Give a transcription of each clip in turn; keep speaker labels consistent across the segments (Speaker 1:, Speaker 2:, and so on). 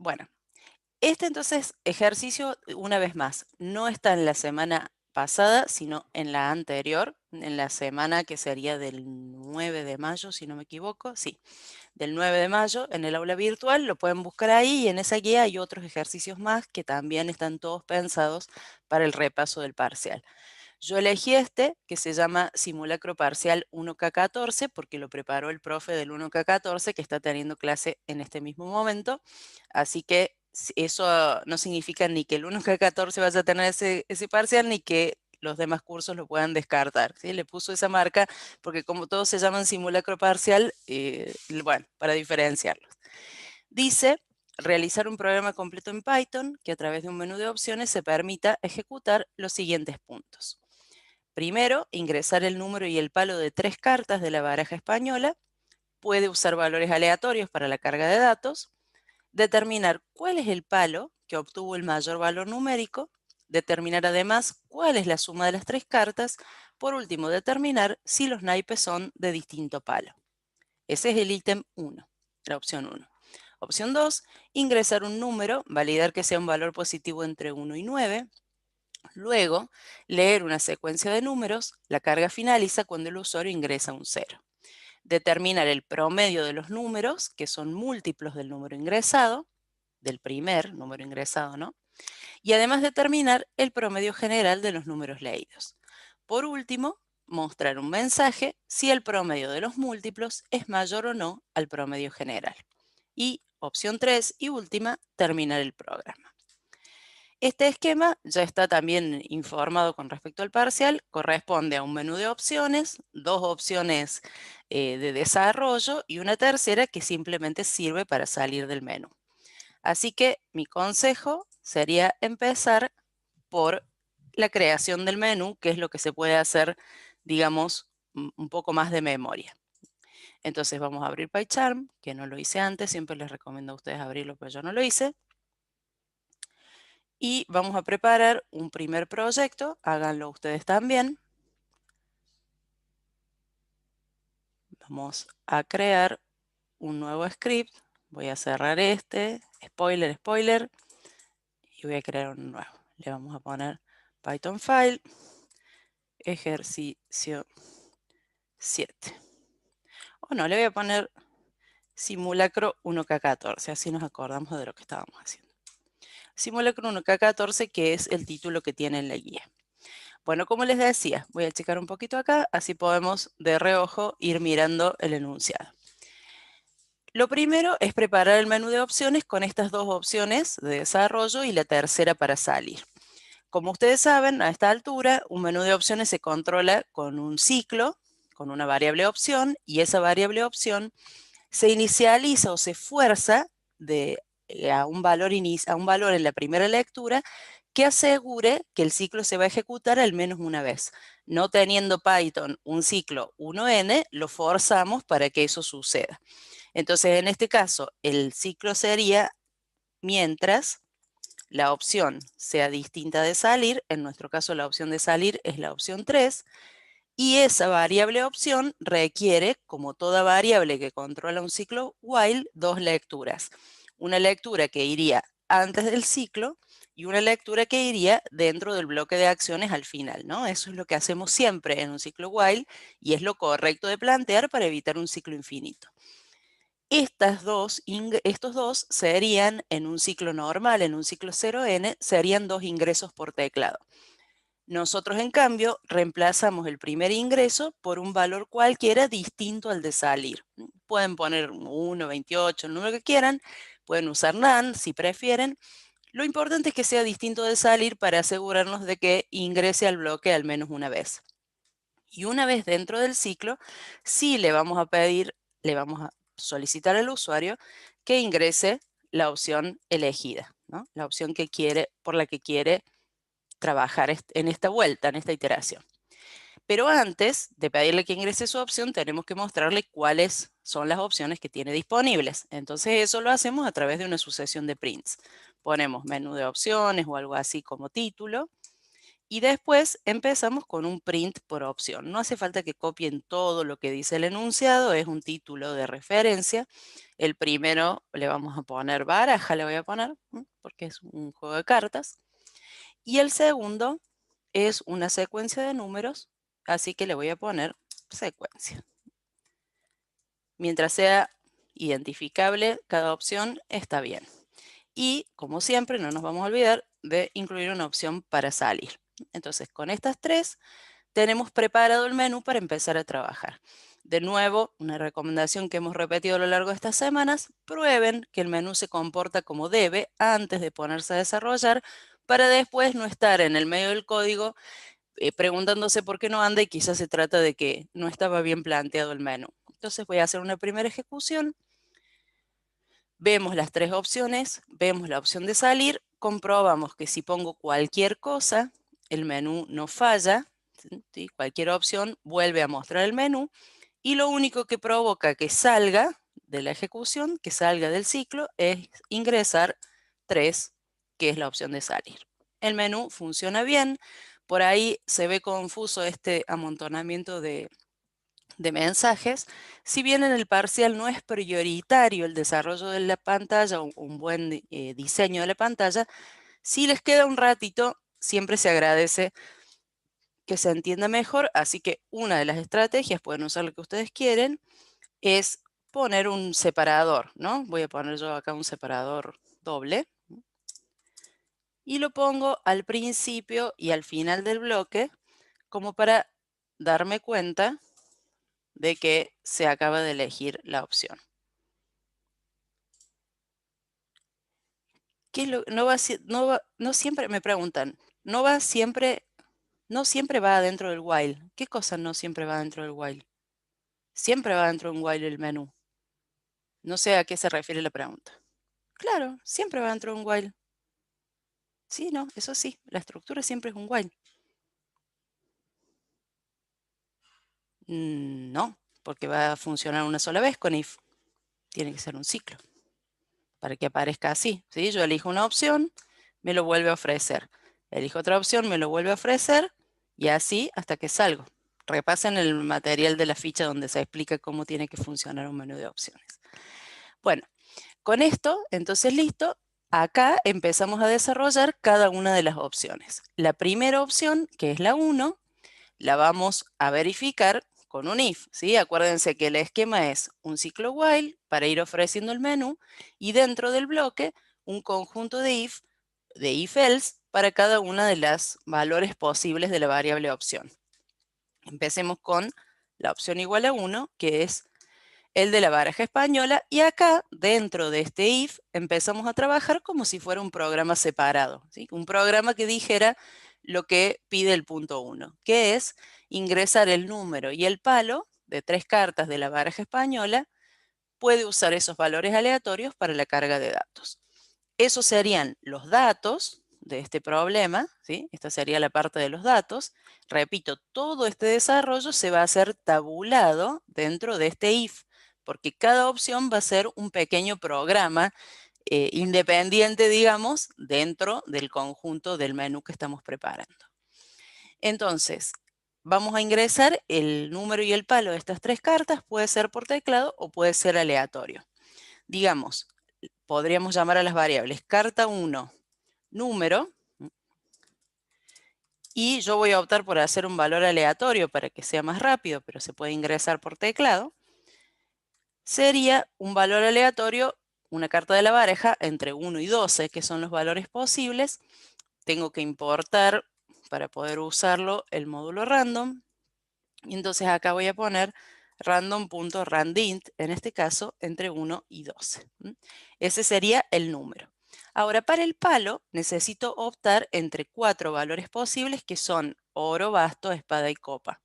Speaker 1: Bueno, este entonces ejercicio, una vez más, no está en la semana pasada, sino en la anterior, en la semana que sería del 9 de mayo, si no me equivoco, sí, del 9 de mayo en el aula virtual, lo pueden buscar ahí y en esa guía hay otros ejercicios más que también están todos pensados para el repaso del parcial. Yo elegí este, que se llama Simulacro Parcial 1K14, porque lo preparó el profe del 1K14, que está teniendo clase en este mismo momento. Así que eso no significa ni que el 1K14 vaya a tener ese parcial, ni que los demás cursos lo puedan descartar, ¿sí? Le puso esa marca porque como todos se llaman simulacro parcial, bueno, para diferenciarlos. Dice realizar un programa completo en Python que a través de un menú de opciones se permita ejecutar los siguientes puntos. Primero, ingresar el número y el palo de 3 cartas de la baraja española. Puede usar valores aleatorios para la carga de datos. Determinar cuál es el palo que obtuvo el mayor valor numérico. Determinar además cuál es la suma de las 3 cartas. Por último, determinar si los naipes son de distinto palo. Ese es el ítem 1, la opción 1. Opción 2, ingresar un número, validar que sea un valor positivo entre 1 y 9. Luego, leer una secuencia de números, la carga finaliza cuando el usuario ingresa un 0. Determinar el promedio de los números, que son múltiplos del número ingresado, del primer número ingresado, ¿no? Y además determinar el promedio general de los números leídos. Por último, mostrar un mensaje si el promedio de los múltiplos es mayor o no al promedio general. Y opción 3 y última, terminar el programa. Este esquema ya está también informado con respecto al parcial, corresponde a un menú de opciones, dos opciones de desarrollo y una tercera que simplemente sirve para salir del menú. Así que mi consejo sería empezar por la creación del menú, que es lo que se puede hacer, digamos, un poco más de memoria. Entonces vamos a abrir PyCharm, que no lo hice antes, siempre les recomiendo a ustedes abrirlo, pero yo no lo hice. Y vamos a preparar un primer proyecto, háganlo ustedes también. Vamos a crear un nuevo script. Voy a cerrar este, spoiler, spoiler, y voy a crear un nuevo. Le vamos a poner Python file, ejercicio 7. O no, le voy a poner simulacro 1K14, así nos acordamos de lo que estábamos haciendo. Simulacro 1K14, que es el título que tiene en la guía. Bueno, como les decía, voy a checar un poquito acá, así podemos de reojo ir mirando el enunciado. Lo primero es preparar el menú de opciones con estas dos opciones de desarrollo y la tercera para salir. Como ustedes saben, a esta altura, un menú de opciones se controla con un ciclo, con una variable opción, y esa variable opción se inicializa o se fuerza a un valor en la primera lectura que asegure que el ciclo se va a ejecutar al menos una vez. No teniendo Python un ciclo 1n, lo forzamos para que eso suceda. Entonces, en este caso, el ciclo sería mientras la opción sea distinta de salir, en nuestro caso la opción de salir es la opción 3, y esa variable opción requiere, como toda variable que controla un ciclo while, dos lecturas. Una lectura que iría antes del ciclo y una lectura que iría dentro del bloque de acciones al final, ¿no? Eso es lo que hacemos siempre en un ciclo while y es lo correcto de plantear para evitar un ciclo infinito. Estos dos serían en un ciclo normal, en un ciclo 0n, serían dos ingresos por teclado. Nosotros, en cambio, reemplazamos el primer ingreso por un valor cualquiera distinto al de salir. Pueden poner 1, 28, el número que quieran, pueden usar NaN si prefieren. Lo importante es que sea distinto de salir para asegurarnos de que ingrese al bloque al menos una vez. Y una vez dentro del ciclo, sí le vamos a solicitar al usuario que ingrese la opción elegida, ¿no? La opción por la que quiere trabajar en esta vuelta, en esta iteración. Pero antes de pedirle que ingrese su opción, tenemos que mostrarle cuáles son las opciones que tiene disponibles. Entonces eso lo hacemos a través de una sucesión de prints. Ponemos menú de opciones o algo así como título Y después empezamos con un print por opción. No hace falta que copien todo lo que dice el enunciado, es un título de referencia. El primero le vamos a poner baraja, le voy a poner, porque es un juego de cartas. Y el segundo es una secuencia de números, así que le voy a poner secuencia. Mientras sea identificable cada opción, está bien. Y, como siempre, no nos vamos a olvidar de incluir una opción para salir. Entonces, con estas tres, tenemos preparado el menú para empezar a trabajar. De nuevo, una recomendación que hemos repetido a lo largo de estas semanas, prueben que el menú se comporta como debe antes de ponerse a desarrollar para después no estar en el medio del código preguntándose por qué no anda y quizás se trata de que no estaba bien planteado el menú. Entonces voy a hacer una primera ejecución, vemos las tres opciones, vemos la opción de salir, comprobamos que si pongo cualquier cosa, el menú no falla, ¿sí? Cualquier opción vuelve a mostrar el menú y lo único que provoca que salga de la ejecución, que salga del ciclo, es ingresar 3, que es la opción de salir. El menú funciona bien, por ahí se ve confuso este amontonamiento de mensajes. Si bien en el parcial no es prioritario el desarrollo de la pantalla o un buen diseño de la pantalla, si les queda un ratito, siempre se agradece que se entienda mejor, así que una de las estrategias, pueden usar lo que ustedes quieren, es poner un separador, ¿no? Voy a poner yo acá un separador doble y lo pongo al principio y al final del bloque como para darme cuenta de que se acaba de elegir la opción. ¿Qué es lo, no siempre me preguntan, no siempre va dentro del while? ¿Qué cosa no siempre va dentro del while? Siempre va dentro de un while el menú. No sé a qué se refiere la pregunta. Claro, siempre va dentro de un while. Sí, no, eso sí, la estructura siempre es un while. No, porque va a funcionar una sola vez con if. Tiene que ser un ciclo para que aparezca así, ¿sí? Yo elijo una opción, me lo vuelve a ofrecer. Elijo otra opción, me lo vuelve a ofrecer y así hasta que salgo. Repasen el material de la ficha donde se explica cómo tiene que funcionar un menú de opciones. Bueno, con esto, entonces listo, acá empezamos a desarrollar cada una de las opciones. La primera opción, que es la 1, la vamos a verificar con un if, ¿sí? Acuérdense que el esquema es un ciclo while para ir ofreciendo el menú y dentro del bloque un conjunto de if else para cada una de las valores posibles de la variable opción. Empecemos con la opción igual a 1, que es el de la baraja española, y acá, dentro de este if, empezamos a trabajar como si fuera un programa separado, ¿sí? Un programa que dijera lo que pide el punto 1, que es ingresar el número y el palo de 3 cartas de la baraja española, puede usar esos valores aleatorios para la carga de datos. Esos serían los datos de este problema, ¿sí? Esta sería la parte de los datos. Repito, todo este desarrollo se va a hacer tabulado dentro de este if, porque cada opción va a ser un pequeño programa independiente, digamos, dentro del conjunto del menú que estamos preparando. Entonces, vamos a ingresar el número y el palo de estas 3 cartas, puede ser por teclado o puede ser aleatorio. Digamos, podríamos llamar a las variables carta 1, número, y yo voy a optar por hacer un valor aleatorio para que sea más rápido, pero se puede ingresar por teclado. Sería un valor aleatorio, una carta de la baraja entre 1 y 12, que son los valores posibles. Tengo que importar para poder usarlo el módulo random. Y entonces acá voy a poner random.randint, en este caso, entre 1 y 12. Ese sería el número. Ahora, para el palo, necesito optar entre 4 valores posibles, que son oro, basto, espada y copa.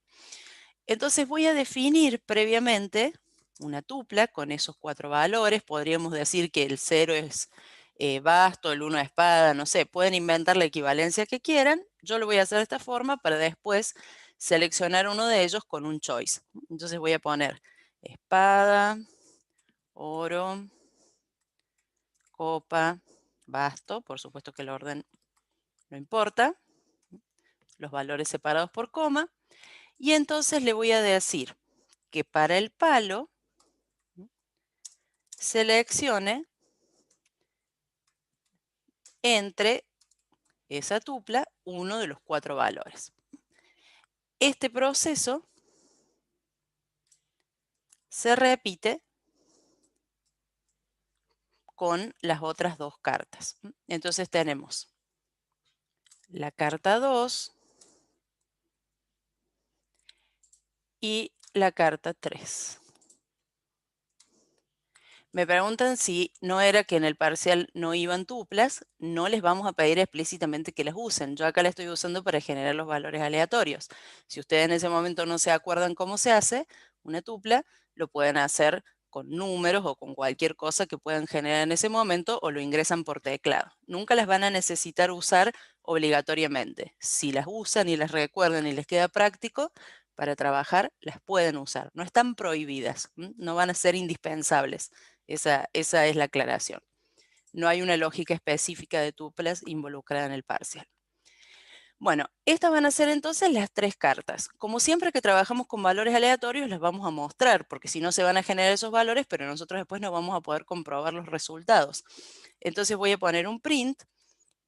Speaker 1: Entonces voy a definir previamente una tupla con esos 4 valores. Podríamos decir que el 0 es basto, el 1 espada, no sé, pueden inventar la equivalencia que quieran. Yo lo voy a hacer de esta forma para después seleccionar uno de ellos con un choice. Entonces voy a poner espada, oro, copa, basto, por supuesto que el orden no importa. los valores separados por coma, y entonces le voy a decir que para el palo seleccione entre esa tupla uno de los 4 valores. Este proceso se repite con las otras 2 cartas. Entonces tenemos la carta 2 y la carta 3. Me preguntan si no era que en el parcial no iban tuplas, no les vamos a pedir explícitamente que las usen. Yo acá la estoy usando para generar los valores aleatorios. Si ustedes en ese momento no se acuerdan cómo se hace una tupla, lo pueden hacer con números o con cualquier cosa que puedan generar en ese momento o lo ingresan por teclado. Nunca las van a necesitar usar obligatoriamente. Si las usan y las recuerdan y les queda práctico, para trabajar las pueden usar. No están prohibidas, no van a ser indispensables. Esa es la aclaración. No hay una lógica específica de tuplas involucrada en el parcial. Bueno, estas van a ser entonces las 3 cartas. Como siempre que trabajamos con valores aleatorios, las vamos a mostrar, porque si no se van a generar esos valores, pero nosotros después no vamos a poder comprobar los resultados. Entonces voy a poner un print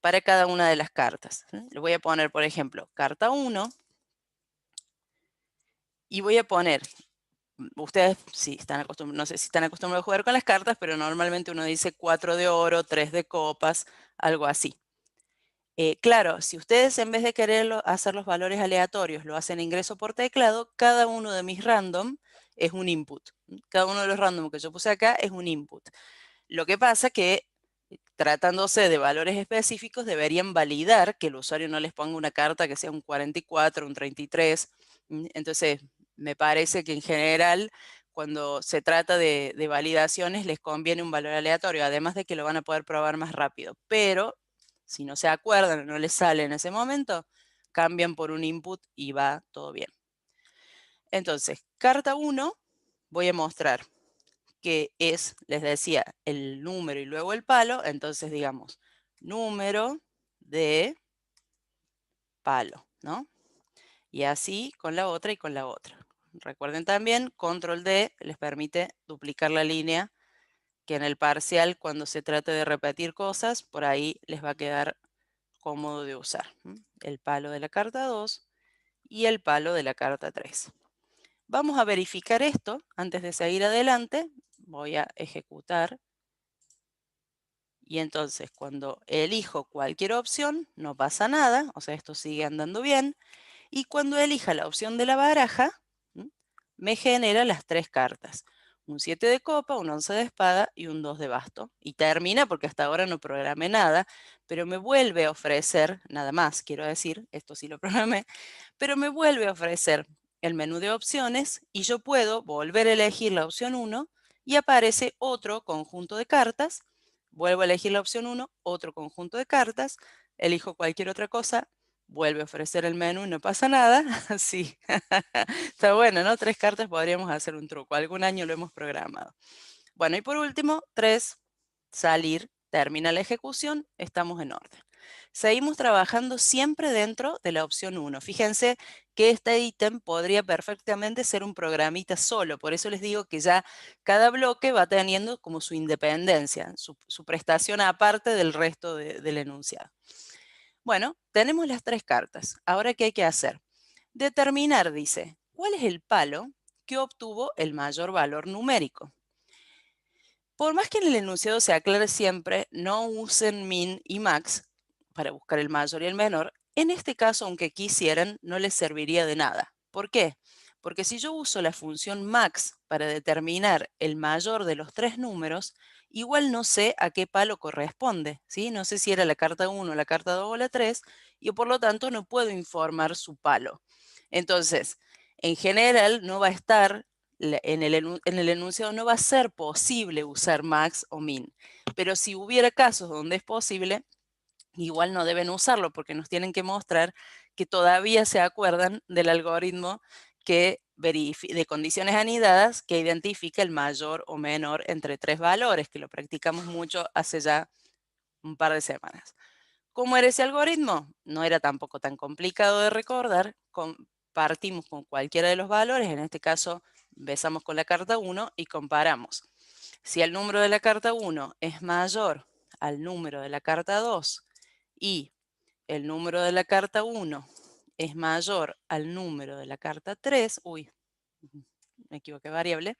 Speaker 1: para cada una de las cartas. Le voy a poner, por ejemplo, carta 1 y voy a poner. Ustedes sí están acostumbrados, no sé si están acostumbrados a jugar con las cartas, pero normalmente uno dice 4 de oro, 3 de copas, algo así. Claro, si ustedes en vez de querer hacer los valores aleatorios lo hacen ingreso por teclado, cada uno de mis random es un input. Cada uno de los random que yo puse acá es un input. Lo que pasa que tratándose de valores específicos deberían validar que el usuario no les ponga una carta que sea un 44, un 33. Entonces, me parece que en general, cuando se trata de validaciones, les conviene un valor aleatorio, además de que lo van a poder probar más rápido. Pero, si no se acuerdan o no les sale en ese momento, cambian por un input y va todo bien. Entonces, carta 1, voy a mostrar que es, les decía, el número y luego el palo. Entonces, digamos, número de palo, ¿no? Y así con la otra y con la otra. Recuerden también, control D les permite duplicar la línea, que en el parcial, cuando se trate de repetir cosas, por ahí les va a quedar cómodo de usar. El palo de la carta 2 y el palo de la carta 3. Vamos a verificar esto antes de seguir adelante. Voy a ejecutar. Y entonces cuando elijo cualquier opción, no pasa nada, o sea, esto sigue andando bien. Y cuando elija la opción de la baraja, me genera las 3 cartas. Un 7 de copa, un 11 de espada y un 2 de basto. Y termina porque hasta ahora no programé nada, pero me vuelve a ofrecer, nada más quiero decir, esto sí lo programé, pero me vuelve a ofrecer el menú de opciones y yo puedo volver a elegir la opción 1 y aparece otro conjunto de cartas. Vuelvo a elegir la opción 1, otro conjunto de cartas, elijo cualquier otra cosa, vuelve a ofrecer el menú y no pasa nada. Sí, está bueno, ¿no? 3 cartas podríamos hacer un truco. Algún año lo hemos programado. Bueno, y por último, 3, salir, termina la ejecución, estamos en orden. Seguimos trabajando siempre dentro de la opción 1. Fíjense que este ítem podría perfectamente ser un programita solo. Por eso les digo que ya cada bloque va teniendo como su independencia, su prestación aparte del resto del enunciado. Bueno, tenemos las 3 cartas. Ahora, ¿qué hay que hacer? Determinar, dice, ¿cuál es el palo que obtuvo el mayor valor numérico? Por más que en el enunciado se aclare siempre, no usen min y max para buscar el mayor y el menor. En este caso, aunque quisieran, no les serviría de nada. ¿Por qué? Porque si yo uso la función max para determinar el mayor de los 3 números, igual no sé a qué palo corresponde, ¿sí? No sé si era la carta 1, la carta 2 o la 3, y por lo tanto no puedo informar su palo. Entonces, en general no va a estar en el enunciado no va a ser posible usar max o min, pero si hubiera casos donde es posible, igual no deben usarlo porque nos tienen que mostrar que todavía se acuerdan del algoritmo de condiciones anidadas que identifica el mayor o menor entre 3 valores, que lo practicamos mucho hace ya un par de semanas. ¿Cómo era ese algoritmo? No era tampoco tan complicado de recordar. Partimos con cualquiera de los valores, en este caso empezamos con la carta 1 y comparamos. Si el número de la carta 1 es mayor al número de la carta 2 y el número de la carta 1 es mayor al número de la carta 3, me equivoqué variable,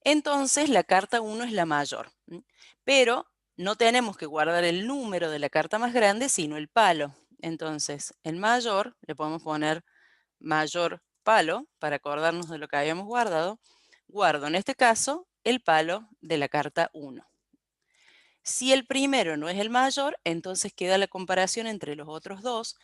Speaker 1: entonces la carta 1 es la mayor. Pero no tenemos que guardar el número de la carta más grande, sino el palo. Entonces, el mayor, le podemos poner mayor palo, para acordarnos de lo que habíamos guardado. Guardo en este caso el palo de la carta 1. Si el primero no es el mayor, entonces queda la comparación entre los otros dos.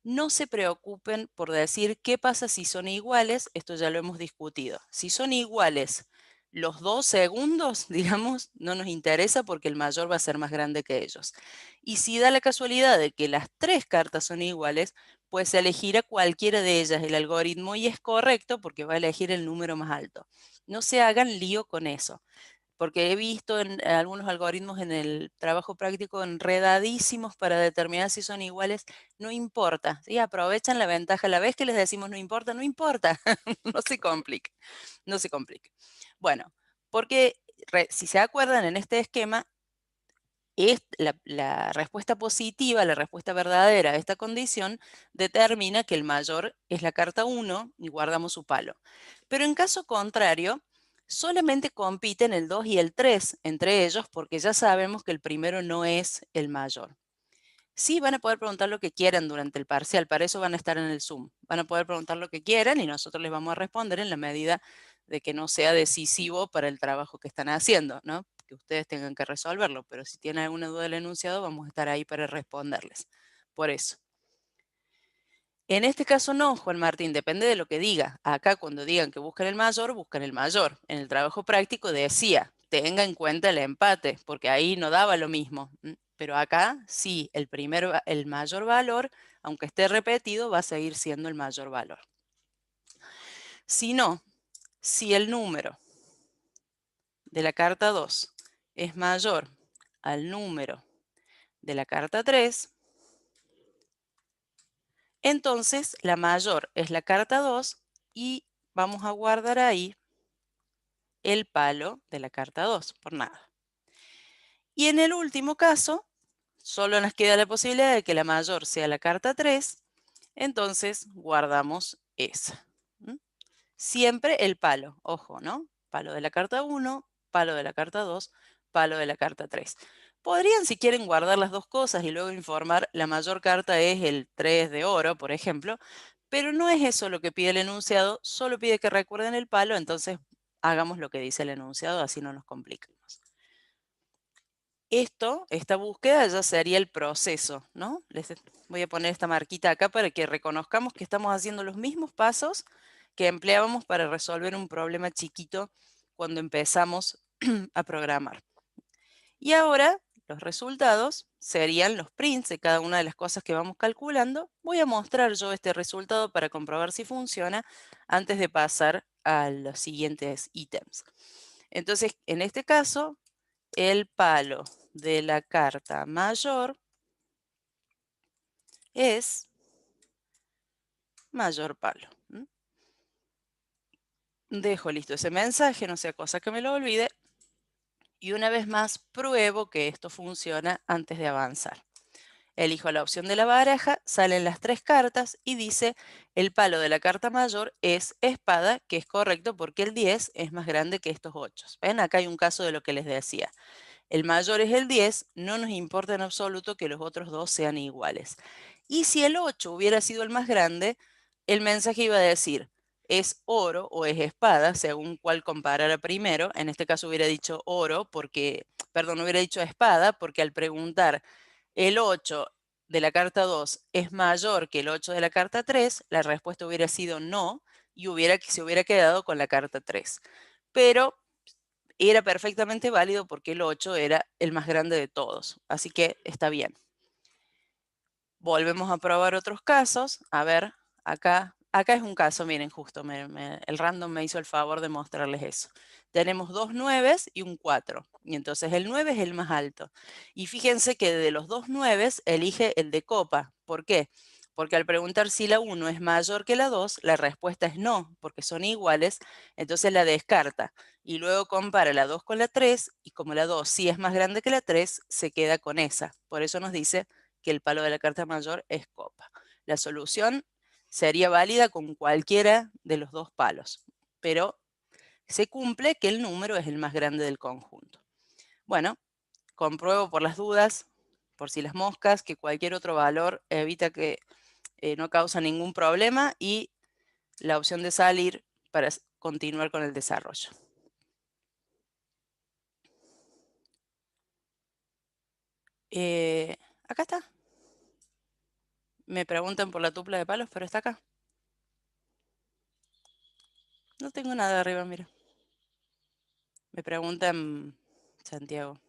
Speaker 1: No se preocupen por decir qué pasa si son iguales, esto ya lo hemos discutido. Si son iguales los dos segundos, digamos, no nos interesa porque el mayor va a ser más grande que ellos. Y si da la casualidad de que las tres cartas son iguales, pues se elegirá cualquiera de ellas el algoritmo y es correcto porque va a elegir el número más alto. No se hagan lío con eso porque he visto en algunos algoritmos en el trabajo práctico enredadísimos para determinar si son iguales. No importa, ¿sí? Aprovechan la ventaja. La vez que les decimos no importa, no importa. No se complique, no se complique. Bueno, porque si se acuerdan en este esquema, es la respuesta positiva, la respuesta verdadera a esta condición determina que el mayor es la carta 1 y guardamos su palo. Pero en caso contrario, solamente compiten el 2 y el 3 entre ellos porque ya sabemos que el primero no es el mayor. Sí, van a poder preguntar lo que quieran durante el parcial, para eso van a estar en el Zoom. Van a poder preguntar lo que quieran y nosotros les vamos a responder en la medida de que no sea decisivo para el trabajo que están haciendo, ¿no? Que ustedes tengan que resolverlo, pero si tienen alguna duda del enunciado, vamos a estar ahí para responderles. Por eso. En este caso no, Juan Martín, depende de lo que diga. Acá cuando digan que buscan el mayor, buscan el mayor. En el trabajo práctico decía, tenga en cuenta el empate, porque ahí no daba lo mismo. Pero acá sí, el mayor valor, aunque esté repetido, va a seguir siendo el mayor valor. Si no, si el número de la carta 2 es mayor al número de la carta 3, entonces la mayor es la carta 2 y vamos a guardar ahí el palo de la carta 2, por nada. Y en el último caso, solo nos queda la posibilidad de que la mayor sea la carta 3, entonces guardamos esa. Siempre el palo, ojo, ¿no? Palo de la carta 1, palo de la carta 2, palo de la carta 3. Podrían, si quieren, guardar las dos cosas y luego informar la mayor carta es el 3 de oro, por ejemplo, pero no es eso lo que pide el enunciado, solo pide que recuerden el palo, entonces hagamos lo que dice el enunciado, así no nos complicamos. Esta búsqueda ya sería el proceso, ¿no? Les voy a poner esta marquita acá para que reconozcamos que estamos haciendo los mismos pasos que empleábamos para resolver un problema chiquito cuando empezamos a programar. Y ahora los resultados serían los prints de cada una de las cosas que vamos calculando. Voy a mostrar yo este resultado para comprobar si funciona antes de pasar a los siguientes ítems. Entonces, en este caso, el palo de la carta mayor es mayor palo. Dejo listo ese mensaje, no sea cosa que me lo olvide. Y una vez más pruebo que esto funciona antes de avanzar. Elijo la opción de la baraja, salen las tres cartas y dice el palo de la carta mayor es espada, que es correcto porque el 10 es más grande que estos 8. ¿Ven? Acá hay un caso de lo que les decía. El mayor es el 10, no nos importa en absoluto que los otros dos sean iguales. Y si el 8 hubiera sido el más grande, el mensaje iba a decir, es oro o es espada, según cuál comparara primero. En este caso hubiera dicho oro porque, perdón, hubiera dicho espada porque al preguntar el 8 de la carta 2 es mayor que el 8 de la carta 3, la respuesta hubiera sido no y se hubiera quedado con la carta 3. Pero era perfectamente válido porque el 8 era el más grande de todos, así que está bien. Volvemos a probar otros casos. A ver, acá Acá es un caso, miren, justo el random me hizo el favor de mostrarles eso. Tenemos dos 9 y un 4, y entonces el 9 es el más alto. Y fíjense que de los dos 9 elige el de copa. ¿Por qué? Porque al preguntar si la 1 es mayor que la 2, la respuesta es no, porque son iguales, entonces la descarta. Y luego compara la 2 con la 3, y como la 2 sí es más grande que la 3, se queda con esa. Por eso nos dice que el palo de la carta mayor es copa. La solución sería válida con cualquiera de los dos palos, pero se cumple que el número es el más grande del conjunto. Bueno, compruebo por las dudas, por si las moscas, que cualquier otro valor evita que no causa ningún problema, y la opción de salir para continuar con el desarrollo. Acá está. Me preguntan por la tupla de palos, pero está acá. No tengo nada arriba, mira. Me preguntan Santiago.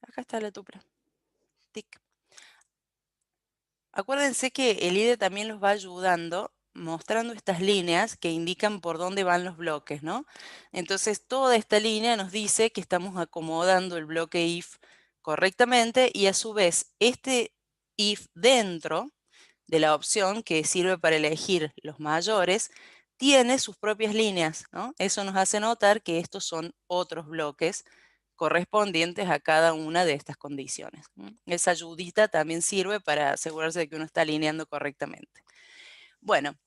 Speaker 1: Acá está la tupla. Tic. Acuérdense que el IDE también los va ayudando mostrando estas líneas que indican por dónde van los bloques, ¿no? Entonces, toda esta línea nos dice que estamos acomodando el bloque if correctamente, y a su vez, este if dentro de la opción que sirve para elegir los mayores tiene sus propias líneas, ¿no? Eso nos hace notar que estos son otros bloques correspondientes a cada una de estas condiciones. Esa ayudita también sirve para asegurarse de que uno está alineando correctamente. Bueno,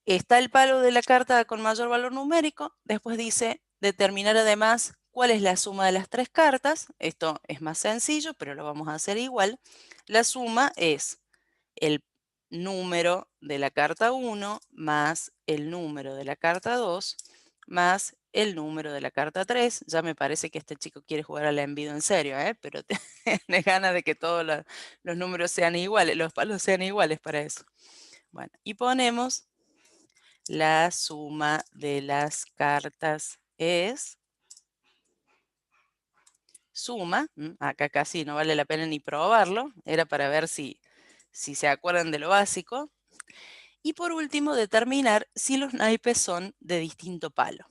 Speaker 1: está el palo de la carta con mayor valor numérico. Después dice determinar además cuál es la suma de las tres cartas. Esto es más sencillo, pero lo vamos a hacer igual. La suma es el número de la carta 1 más el número de la carta 2 más el número de la carta 3. Ya me parece que este chico quiere jugar al envido en serio, pero tiene ganas de que todos los números sean iguales, los palos sean iguales para eso. Bueno, y ponemos la suma de las cartas es suma. Acá casi no vale la pena ni probarlo, era para ver si se acuerdan de lo básico. Y por último, determinar si los naipes son de distinto palo.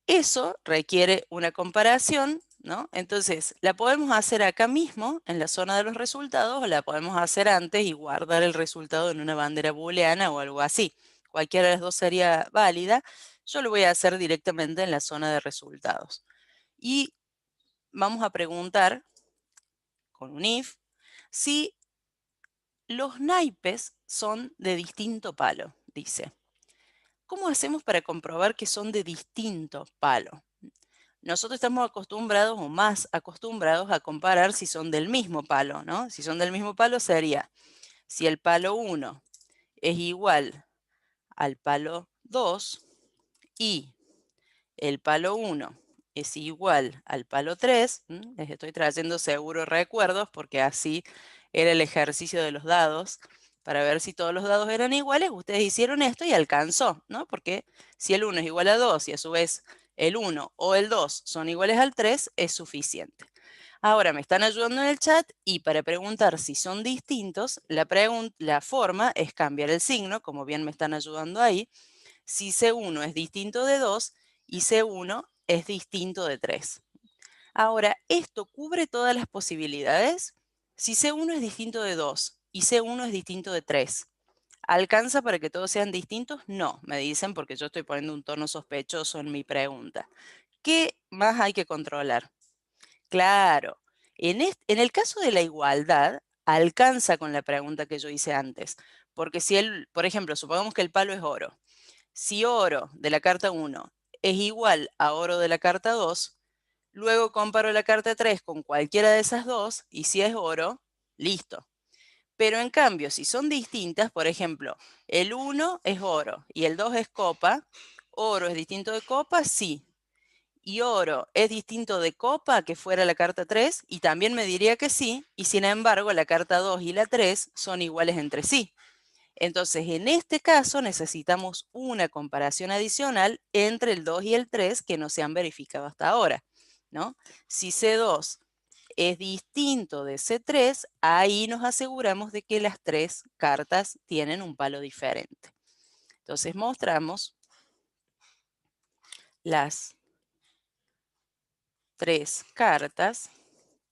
Speaker 1: Eso requiere una comparación, ¿no? Entonces, la podemos hacer acá mismo, en la zona de los resultados, o la podemos hacer antes y guardar el resultado en una bandera booleana o algo así. Cualquiera de las dos sería válida. Yo lo voy a hacer directamente en la zona de resultados. Y vamos a preguntar, con un if, si los naipes son de distinto palo, dice. ¿Cómo hacemos para comprobar que son de distinto palo? Nosotros estamos acostumbrados o más acostumbrados a comparar si son del mismo palo, ¿no? Si son del mismo palo sería, si el palo 1 es igual al palo 2 y el palo 1 es igual al palo 3, les estoy trayendo seguro recuerdos porque así era el ejercicio de los dados, para ver si todos los dados eran iguales. Ustedes hicieron esto y alcanzó, ¿no? Porque si el 1 es igual a 2 y a su vez el 1 o el 2 son iguales al 3, es suficiente. Ahora me están ayudando en el chat, y para preguntar si son distintos, la forma es cambiar el signo, como bien me están ayudando ahí. Si C1 es distinto de 2 y C1 es distinto de 3. Ahora, ¿esto cubre todas las posibilidades? Si C1 es distinto de 2 y C1 es distinto de 3, ¿alcanza para que todos sean distintos? No, me dicen, porque yo estoy poniendo un tono sospechoso en mi pregunta. ¿Qué más hay que controlar? Claro, en el caso de la igualdad, alcanza con la pregunta que yo hice antes, porque si por ejemplo, supongamos que el palo es oro. Si oro de la carta 1 es igual a oro de la carta 2, luego comparo la carta 3 con cualquiera de esas dos, y si es oro, listo. Pero en cambio, si son distintas, por ejemplo, el 1 es oro y el 2 es copa, oro es distinto de copa, sí. Y oro es distinto de copa, que fuera la carta 3, y también me diría que sí, y sin embargo la carta 2 y la 3 son iguales entre sí. Entonces, en este caso necesitamos una comparación adicional entre el 2 y el 3 que no se han verificado hasta ahora, ¿no? Si C2 es distinto de C3, ahí nos aseguramos de que las 3 cartas tienen un palo diferente. Entonces mostramos las 3 cartas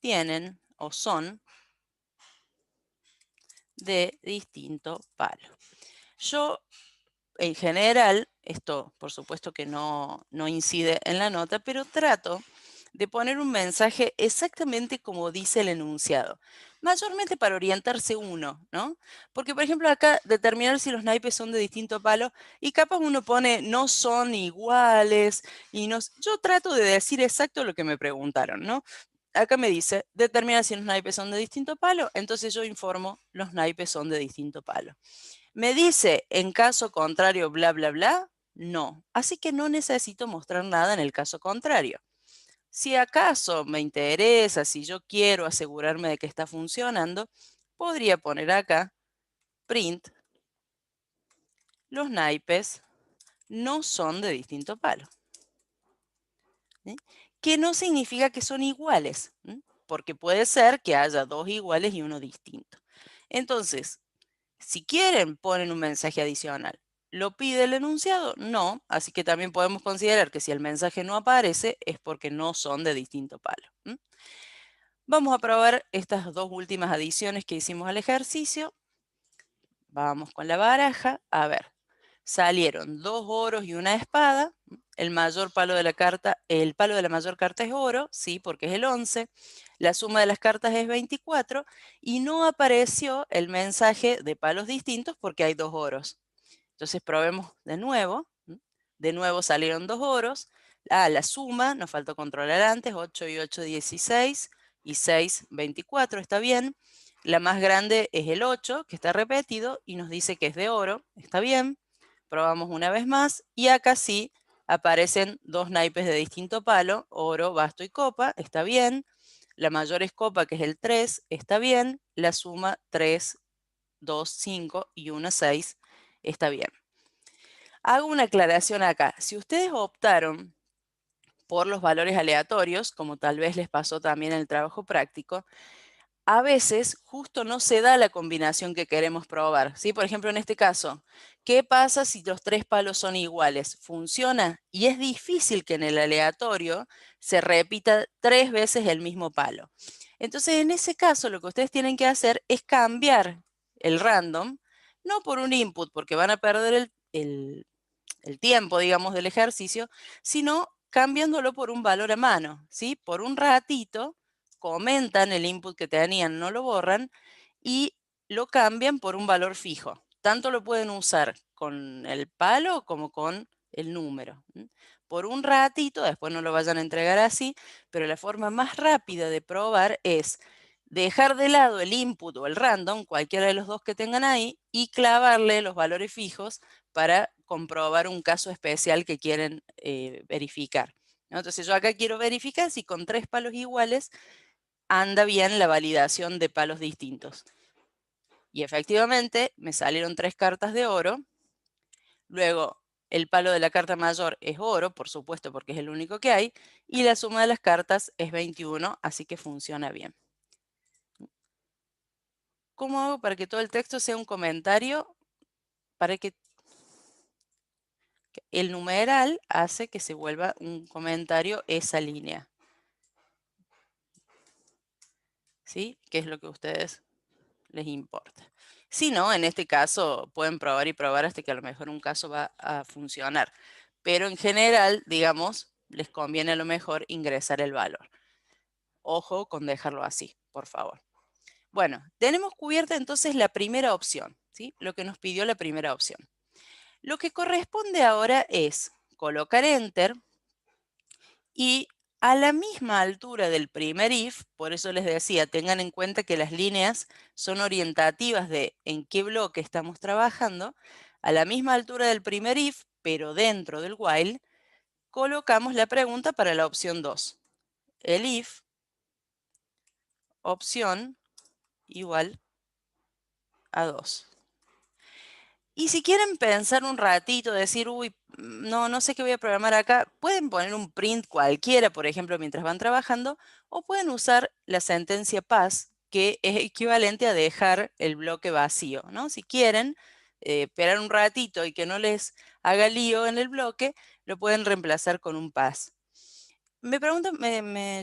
Speaker 1: tienen o son de distinto palo. Yo, en general, esto por supuesto que no incide en la nota, pero trato de poner un mensaje exactamente como dice el enunciado, mayormente para orientarse uno, ¿no? Porque, por ejemplo, acá determinar si los naipes son de distinto palo y capaz uno pone no son iguales y no, yo trato de decir exacto lo que me preguntaron, ¿no? Acá me dice, determina si los naipes son de distinto palo, entonces yo informo los naipes son de distinto palo. Me dice, en caso contrario, bla, bla, bla, no. Así que no necesito mostrar nada en el caso contrario. Si acaso me interesa, si yo quiero asegurarme de que está funcionando, podría poner acá, print, los naipes no son de distinto palo. ¿Sí? Que no significa que son iguales, porque puede ser que haya 2 iguales y uno distinto. Entonces, si quieren, ponen un mensaje adicional. ¿Lo pide el enunciado? No, así que también podemos considerar que si el mensaje no aparece es porque no son de distinto palo. Vamos a probar estas 2 últimas adiciones que hicimos al ejercicio. Vamos con la baraja. A ver, salieron 2 oros y una espada. El mayor palo de la carta, el palo de la mayor carta es oro, sí, porque es el 11. La suma de las cartas es 24 y no apareció el mensaje de palos distintos porque hay 2 oros. Entonces probemos de nuevo. De nuevo salieron 2 oros. La suma, nos faltó controlar antes, 8 y 8, 16 y 6, 24, está bien. La más grande es el 8, que está repetido y nos dice que es de oro, está bien. Probamos una vez más y acá sí aparecen 2 naipes de distinto palo, oro, basto y copa, está bien. La mayor es copa, que es el 3, está bien. La suma 3, 2, 5 y 1, 6, está bien. Hago una aclaración acá. Si ustedes optaron por los valores aleatorios, como tal vez les pasó también en el trabajo práctico, a veces justo no se da la combinación que queremos probar, ¿sí? Por ejemplo, en este caso, ¿qué pasa si los 3 palos son iguales? ¿Funciona? Y es difícil que en el aleatorio se repita 3 veces el mismo palo. Entonces, en ese caso, lo que ustedes tienen que hacer es cambiar el random, no por un input, porque van a perder el tiempo, digamos, del ejercicio, sino cambiándolo por un valor a mano, ¿sí? Por un ratito, comentan el input que tenían, no lo borran, y lo cambian por un valor fijo. Tanto lo pueden usar con el palo como con el número. Por un ratito, después no lo vayan a entregar así, pero la forma más rápida de probar es dejar de lado el input o el random, cualquiera de los dos que tengan ahí, y clavarle los valores fijos para comprobar un caso especial que quieren verificar, ¿no? Entonces yo acá quiero verificar si con 3 palos iguales anda bien la validación de palos distintos. Y efectivamente me salieron 3 cartas de oro. Luego el palo de la carta mayor es oro, por supuesto, porque es el único que hay. Y la suma de las cartas es 21, así que funciona bien. ¿Cómo hago para que todo el texto sea un comentario? Para que el numeral hace que se vuelva un comentario esa línea. ¿Sí? ¿Qué es lo que a ustedes les importa? Si no, en este caso pueden probar y probar hasta que a lo mejor un caso va a funcionar. Pero en general, digamos, les conviene a lo mejor ingresar el valor. Ojo con dejarlo así, por favor. Bueno, tenemos cubierta entonces la primera opción, ¿sí? Lo que nos pidió la primera opción. Lo que corresponde ahora es colocar Enter y a la misma altura del primer if, por eso les decía, tengan en cuenta que las líneas son orientativas de en qué bloque estamos trabajando, a la misma altura del primer if, pero dentro del while, colocamos la pregunta para la opción 2. El if, opción igual a 2. Y si quieren pensar un ratito, decir, uy, no sé qué voy a programar acá. Pueden poner un print cualquiera, por ejemplo, mientras van trabajando, o pueden usar la sentencia pass, que es equivalente a dejar el bloque vacío, ¿no? Si quieren esperar un ratito y que no les haga lío en el bloque, lo pueden reemplazar con un pass. Me preguntan,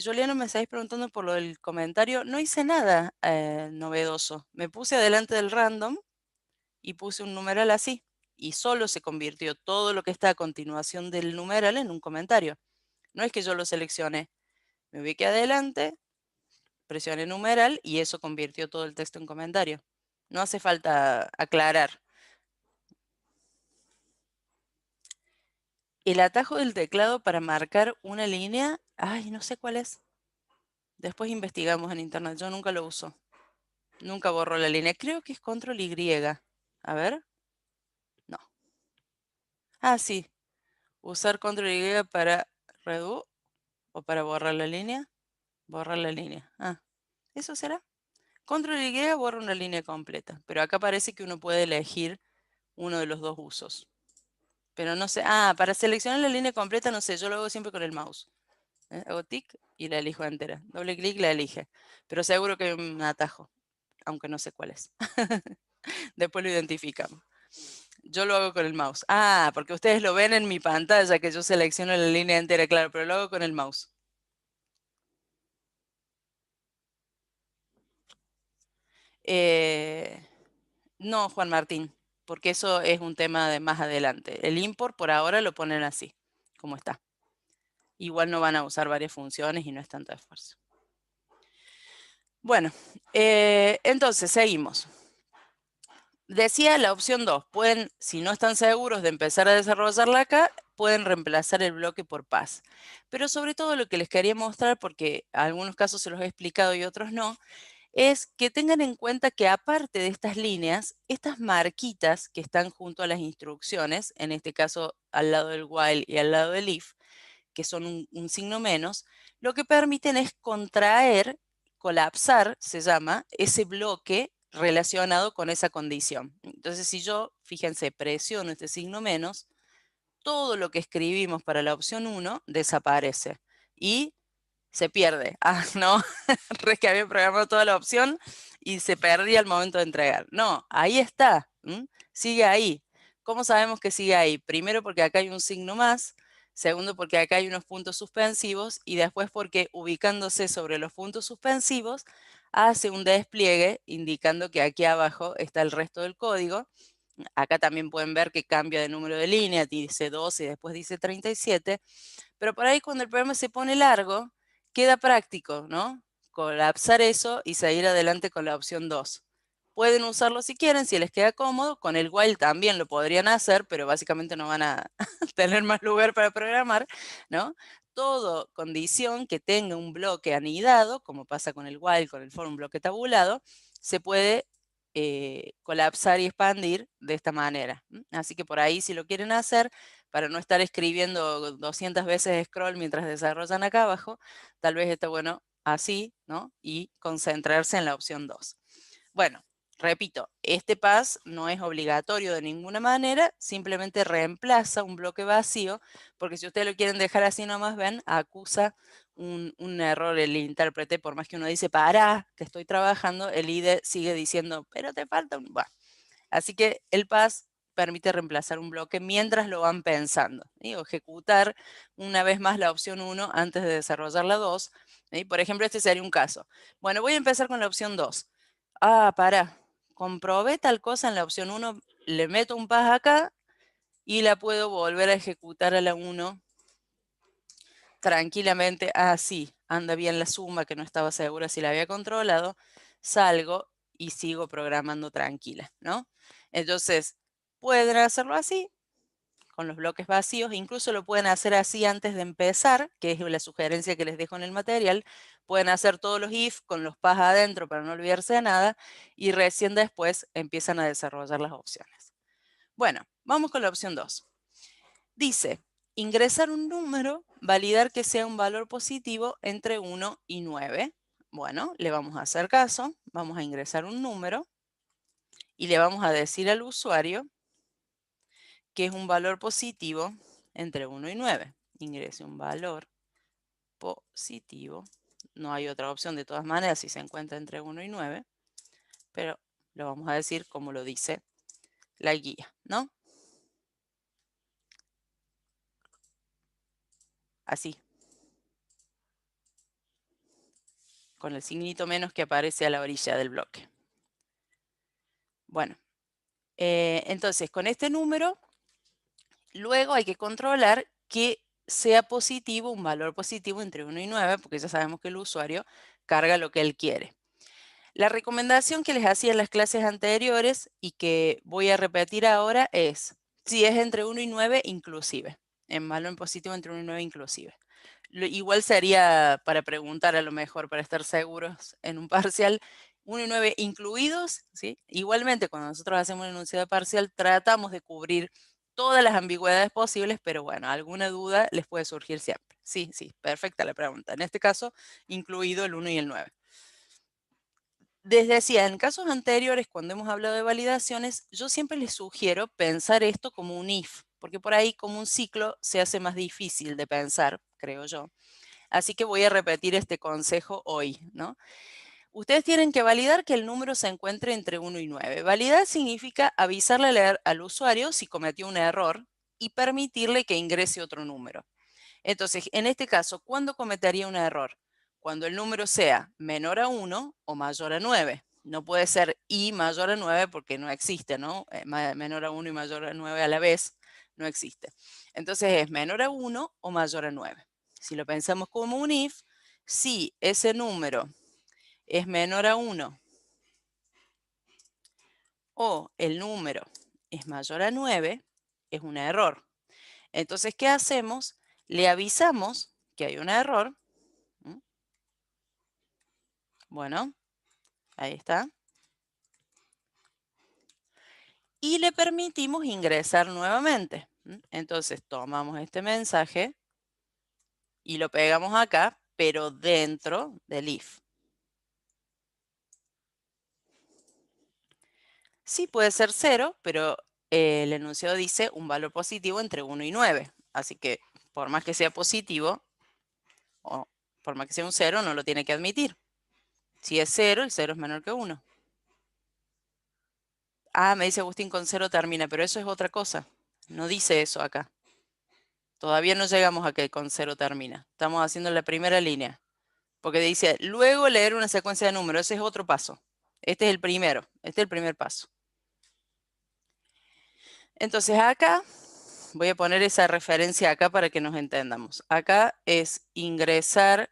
Speaker 1: Juliano, me estáis preguntando por lo del comentario. No hice nada novedoso. Me puse adelante del random y puse un numeral así. Y solo se convirtió todo lo que está a continuación del numeral en un comentario. No es que yo lo seleccioné. Me ubiqué adelante, presioné numeral y eso convirtió todo el texto en comentario. No hace falta aclarar. El atajo del teclado para marcar una línea, ay, no sé cuál es. Después investigamos en internet. Yo nunca lo uso. Nunca borro la línea. Creo que es control Y. A ver. No. Ah, sí. Usar control Y para redo o para borrar la línea. Borrar la línea. Ah, ¿eso será? Control Y borra una línea completa. Pero acá parece que uno puede elegir uno de los dos usos. Pero no sé. Ah, para seleccionar la línea completa, no sé. Yo lo hago siempre con el mouse. Hago tic y la elijo entera. Doble clic, la elige. Pero seguro que hay un atajo. Aunque no sé cuál es. Después lo identificamos. Yo lo hago con el mouse. Ah, porque ustedes lo ven en mi pantalla que yo selecciono la línea entera, claro, pero lo hago con el mouse. Eh, no, Juan Martín, porque eso es un tema de más adelante. El import por ahora lo ponen así, como está. Igual no van a usar varias funciones y no es tanto esfuerzo. Bueno, entonces seguimos. Decía la opción 2, pueden, si no están seguros de empezar a desarrollarla acá, pueden reemplazar el bloque por paz. Pero sobre todo lo que les quería mostrar, porque a algunos casos se los he explicado y otros no, es que tengan en cuenta que aparte de estas líneas, estas marquitas que están junto a las instrucciones, en este caso al lado del while y al lado del if, que son un signo menos, lo que permiten es contraer, colapsar, se llama, ese bloque relacionado con esa condición. Entonces, si yo, fíjense, presiono este signo menos, todo lo que escribimos para la opción 1 desaparece y se pierde. Ah, no, re que había programado toda la opción y se perdía al momento de entregar. No, ahí está, sigue ahí. ¿Cómo sabemos que sigue ahí? Primero porque acá hay un signo más, segundo porque acá hay unos puntos suspensivos y después porque ubicándose sobre los puntos suspensivos hace un despliegue indicando que aquí abajo está el resto del código. Acá también pueden ver que cambia de número de línea, dice 12 y después dice 37. Pero por ahí cuando el programa se pone largo, queda práctico, ¿no? Colapsar eso y seguir adelante con la opción 2. Pueden usarlo si quieren, si les queda cómodo. Con el while también lo podrían hacer, pero básicamente no van a tener más lugar para programar, ¿no? Todo condición que tenga un bloque anidado, como pasa con el while, con el for, un bloque tabulado, se puede colapsar y expandir de esta manera. Así que por ahí si lo quieren hacer, para no estar escribiendo 200 veces scroll mientras desarrollan acá abajo, tal vez está bueno así, ¿no? Y concentrarse en la opción 2. Bueno, repito, este pass no es obligatorio de ninguna manera, simplemente reemplaza un bloque vacío, porque si ustedes lo quieren dejar así nomás, ven, acusa un error el intérprete, por más que uno dice, para, que estoy trabajando, el IDE sigue diciendo, pero te falta un... Bueno, así que el pass permite reemplazar un bloque mientras lo van pensando, ¿sí? O ejecutar una vez más la opción 1 antes de desarrollar la 2. ¿Sí? Por ejemplo, este sería un caso. Bueno, voy a empezar con la opción 2. Ah, para. Comprobé tal cosa en la opción 1, le meto un pass acá y la puedo volver a ejecutar a la 1 tranquilamente. Ah, sí, anda bien la suma, que no estaba segura si la había controlado. Salgo y sigo programando tranquila, ¿no? Entonces, pueden hacerlo así, con los bloques vacíos, incluso lo pueden hacer así antes de empezar, que es la sugerencia que les dejo en el material. Pueden hacer todos los if con los pas adentro para no olvidarse de nada y recién después empiezan a desarrollar las opciones. Bueno, vamos con la opción 2. Dice, ingresar un número, validar que sea un valor positivo entre 1 y 9. Bueno, le vamos a hacer caso, vamos a ingresar un número y le vamos a decir al usuario que es un valor positivo entre 1 y 9. Ingrese un valor positivo. No hay otra opción de todas maneras si se encuentra entre 1 y 9, pero lo vamos a decir como lo dice la guía, ¿no? Así, con el signito menos que aparece a la orilla del bloque. Bueno, entonces con este número, luego hay que controlar que sea positivo, un valor positivo entre 1 y 9, porque ya sabemos que el usuario carga lo que él quiere. La recomendación que les hacía en las clases anteriores y que voy a repetir ahora es, si es entre 1 y 9 inclusive, en valor positivo entre 1 y 9 inclusive. Igual sería para preguntar a lo mejor, para estar seguros en un parcial, 1 y 9 incluidos, ¿sí? Igualmente, cuando nosotros hacemos un enunciado parcial, tratamos de cubrir todas las ambigüedades posibles, pero bueno, alguna duda les puede surgir siempre. Sí, sí, perfecta la pregunta. En este caso, incluido el 1 y el 9. Decía, en casos anteriores, cuando hemos hablado de validaciones, yo siempre les sugiero pensar esto como un if, porque por ahí como un ciclo se hace más difícil de pensar, creo yo. Así que voy a repetir este consejo hoy, ¿no? Ustedes tienen que validar que el número se encuentre entre 1 y 9. Validar significa avisarle al usuario si cometió un error y permitirle que ingrese otro número. Entonces, en este caso, ¿cuándo cometería un error? Cuando el número sea menor a 1 o mayor a 9. No puede ser y mayor a 9 porque no existe, ¿no? Menor a 1 y mayor a 9 a la vez no existe. Entonces es menor a 1 o mayor a 9. Si lo pensamos como un if, si ese número es menor a 1 o el número es mayor a 9, es un error. Entonces, ¿qué hacemos? Le avisamos que hay un error. Bueno, ahí está. Y le permitimos ingresar nuevamente. Entonces tomamos este mensaje y lo pegamos acá, pero dentro del if. Sí, puede ser 0, pero el enunciado dice un valor positivo entre 1 y 9. Así que por más que sea positivo, o por más que sea un 0, no lo tiene que admitir. Si es 0, el 0 es menor que 1. Ah, me dice Agustín, con 0 termina, pero eso es otra cosa. No dice eso acá. Todavía no llegamos a que con 0 termina. Estamos haciendo la primera línea. Porque dice, luego leer una secuencia de números. Ese es otro paso. Este es el primero. Este es el primer paso. Entonces acá, voy a poner esa referencia acá para que nos entendamos. Acá es ingresar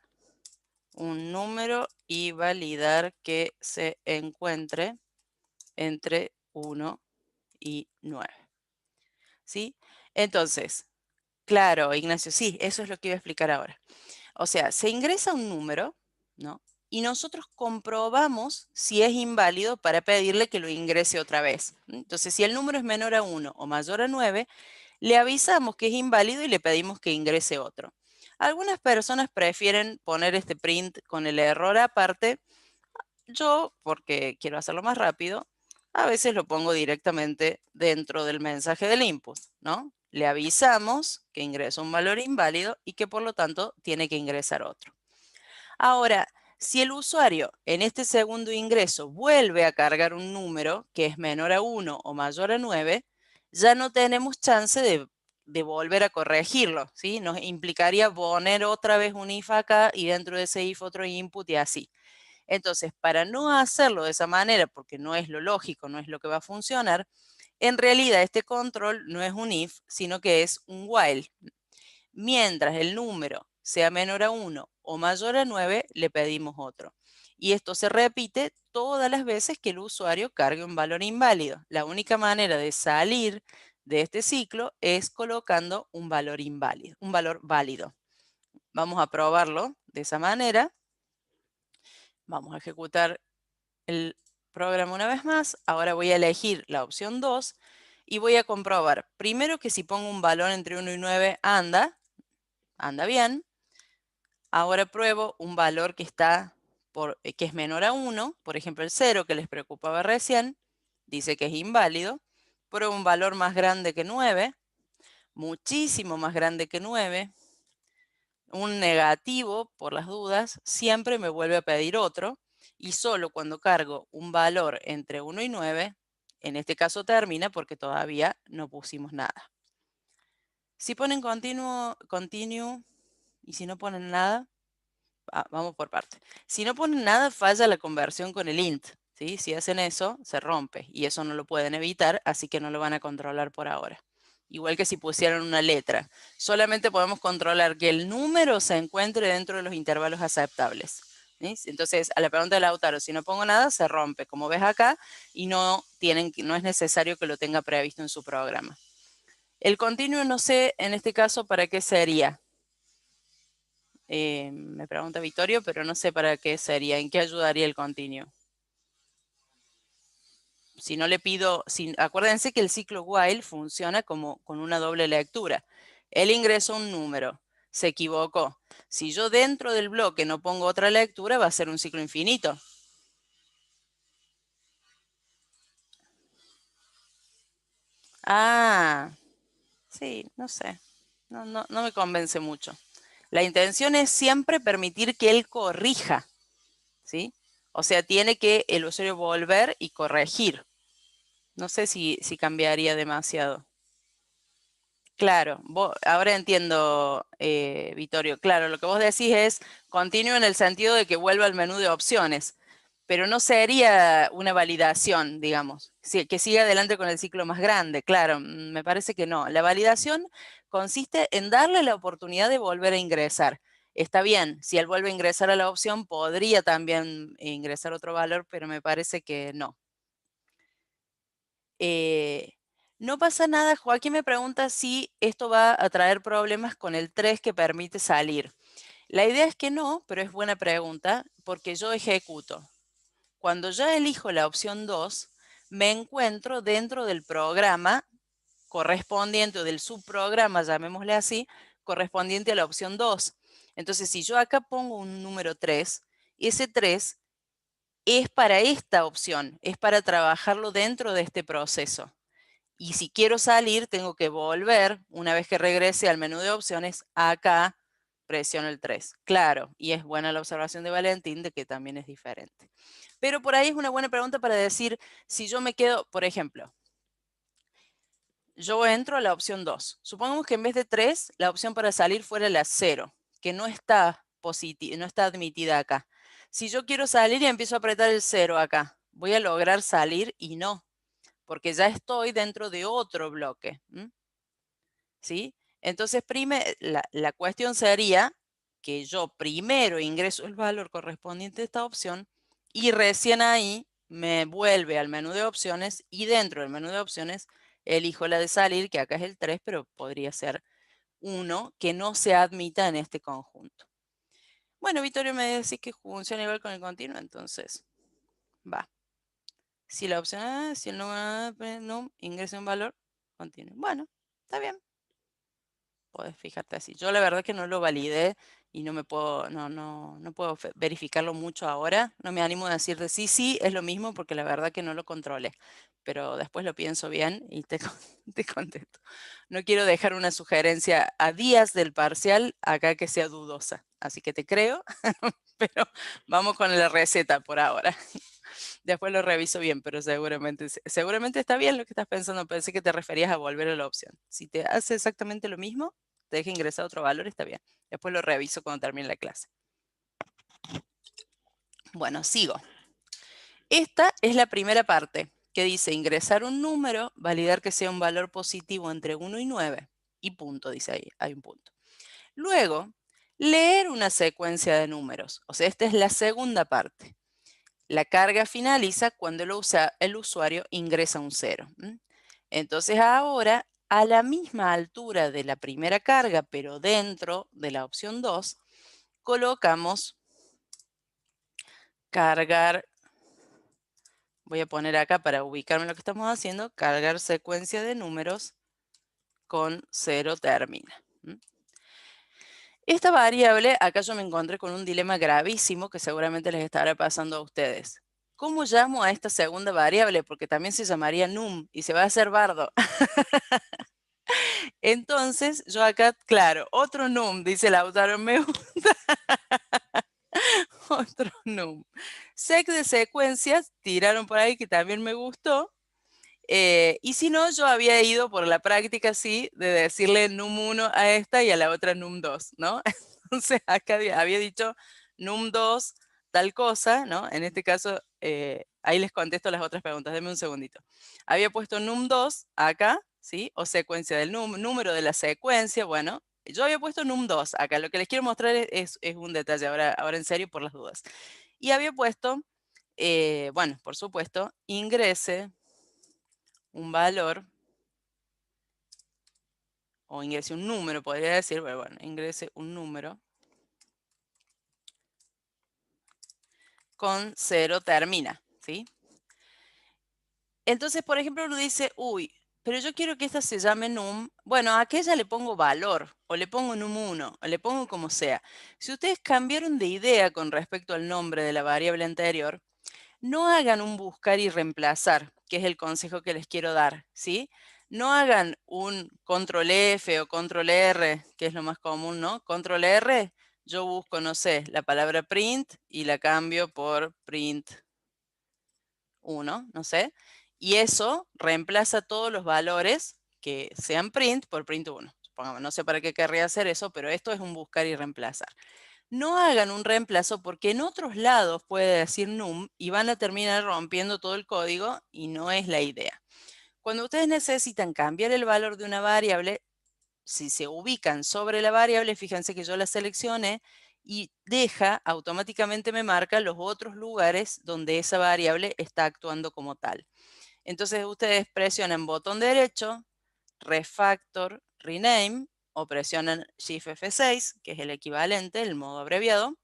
Speaker 1: un número y validar que se encuentre entre 1 y 9. ¿Sí? Entonces, claro, Ignacio, sí, eso es lo que iba a explicar ahora. O sea, se ingresa un número, ¿no? Y nosotros comprobamos si es inválido para pedirle que lo ingrese otra vez. Entonces, si el número es menor a 1 o mayor a 9, le avisamos que es inválido y le pedimos que ingrese otro. Algunas personas prefieren poner este print con el error aparte. Yo, porque quiero hacerlo más rápido, a veces lo pongo directamente dentro del mensaje del input, ¿no? Le avisamos que ingresa un valor inválido y que por lo tanto tiene que ingresar otro. Ahora, si el usuario en este segundo ingreso vuelve a cargar un número que es menor a 1 o mayor a 9, ya no tenemos chance de volver a corregirlo, ¿sí? Nos implicaría poner otra vez un if acá y dentro de ese if otro input y así. Entonces, para no hacerlo de esa manera, porque no es lo lógico, no es lo que va a funcionar, en realidad este control no es un if, sino que es un while. Mientras el número sea menor a 1 o mayor a 9, le pedimos otro. Y esto se repite todas las veces que el usuario cargue un valor inválido. La única manera de salir de este ciclo es colocando un valor inválido, un valor válido. Vamos a probarlo de esa manera. Vamos a ejecutar el programa una vez más. Ahora voy a elegir la opción 2 y voy a comprobar primero que si pongo un valor entre 1 y 9 anda bien. Ahora pruebo un valor que que es menor a 1, por ejemplo el 0 que les preocupaba recién, dice que es inválido. Pruebo un valor más grande que 9. muchísimo más grande que 9, un negativo por las dudas, siempre me vuelve a pedir otro, y solo cuando cargo un valor entre 1 y 9, en este caso termina porque todavía no pusimos nada. Si ponen continuo, continue, y si no ponen nada, vamos por parte. Si no ponen nada, falla la conversión con el int, ¿sí? Si hacen eso, se rompe, y eso no lo pueden evitar, así que no lo van a controlar por ahora. Igual que si pusieran una letra. Solamente podemos controlar que el número se encuentre dentro de los intervalos aceptables. ¿Sí? Entonces, a la pregunta de Lautaro, si no pongo nada, se rompe, como ves acá, y no es necesario que lo tenga previsto en su programa. El continuo no sé, en este caso, para qué sería. Me pregunta Vittorio, pero no sé para qué sería, en qué ayudaría el continuo. Si no le pido, acuérdense que el ciclo while funciona como con una doble lectura. Él ingresó un número, se equivocó. Si yo dentro del bloque no pongo otra lectura, va a ser un ciclo infinito. Ah, sí, no sé. No me convence mucho. La intención es siempre permitir que él corrija, ¿sí? O sea, tiene que el usuario volver y corregir. No sé si cambiaría demasiado. Claro, ahora entiendo, Vittorio. Claro, lo que vos decís es continuo en el sentido de que vuelva al menú de opciones, pero no sería una validación, digamos, que siga adelante con el ciclo más grande. Claro, me parece que no. La validación consiste en darle la oportunidad de volver a ingresar. Está bien, si él vuelve a ingresar a la opción, podría también ingresar otro valor, pero me parece que no. No pasa nada, Joaquín me pregunta si esto va a traer problemas con el 3 que permite salir. La idea es que no, pero es buena pregunta, porque yo ejecuto. Cuando ya elijo la opción 2, me encuentro dentro del programa correspondiente o del subprograma, llamémosle así, correspondiente a la opción 2. Entonces, si yo acá pongo un número 3, ese 3 es para esta opción, es para trabajarlo dentro de este proceso. Y si quiero salir, tengo que volver, una vez que regrese al menú de opciones, acá presiono el 3. Claro, y es buena la observación de Valentín de que también es diferente. Pero por ahí es una buena pregunta para decir, si yo me quedo, por ejemplo, yo entro a la opción 2. Supongamos que en vez de 3, la opción para salir fuera la 0, que no está admitida acá. Si yo quiero salir y empiezo a apretar el 0 acá, ¿voy a lograr salir? Y no, porque ya estoy dentro de otro bloque. ¿Sí? Entonces, la cuestión sería que yo primero ingreso el valor correspondiente a esta opción y recién ahí me vuelve al menú de opciones y dentro del menú de opciones elijo la de salir, que acá es el 3, pero podría ser 1 que no se admita en este conjunto. Bueno, Vittorio me decís que funciona igual con el continuo, entonces va. Si la opción A, si el número no ingresa un valor, continuo. Bueno, está bien. Podés fijarte así. Yo la verdad que no lo validé y no puedo verificarlo mucho ahora. No me animo a decirte sí, es lo mismo porque la verdad que no lo controlé. Pero después lo pienso bien y te contesto. No quiero dejar una sugerencia a días del parcial acá que sea dudosa. Así que te creo, pero vamos con la receta por ahora. Después lo reviso bien, pero seguramente está bien lo que estás pensando. Pensé que te referías a volver a la opción. Si te hace exactamente lo mismo, te deja ingresar otro valor, está bien. Después lo reviso cuando termine la clase. Bueno, sigo. Esta es la primera parte, que dice ingresar un número, validar que sea un valor positivo entre 1 y 9. Y punto, dice ahí, hay un punto. Luego, leer una secuencia de números. O sea, esta es la segunda parte. La carga finaliza cuando el usuario ingresa un 0. Entonces ahora, a la misma altura de la primera carga, pero dentro de la opción 2, colocamos cargar, voy a poner acá para ubicarme en lo que estamos haciendo, cargar secuencia de números con 0 termina. Esta variable, acá yo me encontré con un dilema gravísimo que seguramente les estará pasando a ustedes. ¿Cómo llamo a esta segunda variable? Porque también se llamaría num y se va a hacer bardo. Entonces, yo acá, claro, otro num, dice Lautaro, me gusta. Otro num. Sec de secuencias, tiraron por ahí que también me gustó. Y si no, yo había ido por la práctica, sí, de decirle num1 a esta y a la otra num2, ¿no? Entonces acá había dicho num2 tal cosa, ¿no? En este caso, ahí les contesto las otras preguntas, denme un segundito. Había puesto num2 acá, ¿sí? O secuencia del número de la secuencia, bueno. Yo había puesto num2 acá, lo que les quiero mostrar es un detalle, ahora en serio por las dudas. Y había puesto, bueno, por supuesto, ingrese un valor o ingrese un número, podría decir, pero bueno, ingrese un número con 0 termina, ¿sí? Entonces, por ejemplo, uno dice, uy, pero yo quiero que esta se llame num. Bueno, a aquella le pongo valor, o le pongo num1, o le pongo como sea. Si ustedes cambiaron de idea con respecto al nombre de la variable anterior, no hagan un buscar y reemplazar, que es el consejo que les quiero dar, ¿sí? No hagan un control F o control R, que es lo más común, ¿no? Control R, yo busco, no sé, la palabra print y la cambio por print 1, no sé. Y eso reemplaza todos los valores que sean print por print 1. Supongamos, no sé para qué querría hacer eso, pero esto es un buscar y reemplazar. No hagan un reemplazo porque en otros lados puede decir num y van a terminar rompiendo todo el código y no es la idea. Cuando ustedes necesitan cambiar el valor de una variable, si se ubican sobre la variable, fíjense que yo la seleccioné y automáticamente me marca los otros lugares donde esa variable está actuando como tal. Entonces ustedes presionan botón derecho, refactor, rename, o presionan Shift F6, que es el equivalente, el modo abreviado,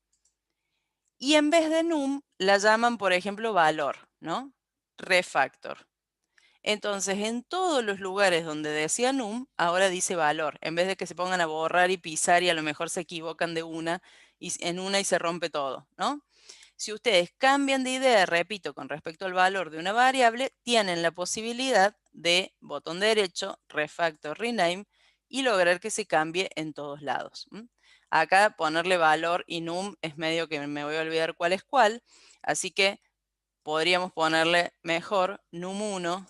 Speaker 1: y en vez de num la llaman, por ejemplo, valor, ¿no? Refactor. Entonces, en todos los lugares donde decía num, ahora dice valor, en vez de que se pongan a borrar y pisar y a lo mejor se equivocan de una en una y se rompe todo, ¿no? Si ustedes cambian de idea, repito, con respecto al valor de una variable, tienen la posibilidad de botón derecho, refactor, rename y lograr que se cambie en todos lados. Acá ponerle valor y num es medio que me voy a olvidar cuál es cuál, así que podríamos ponerle mejor num1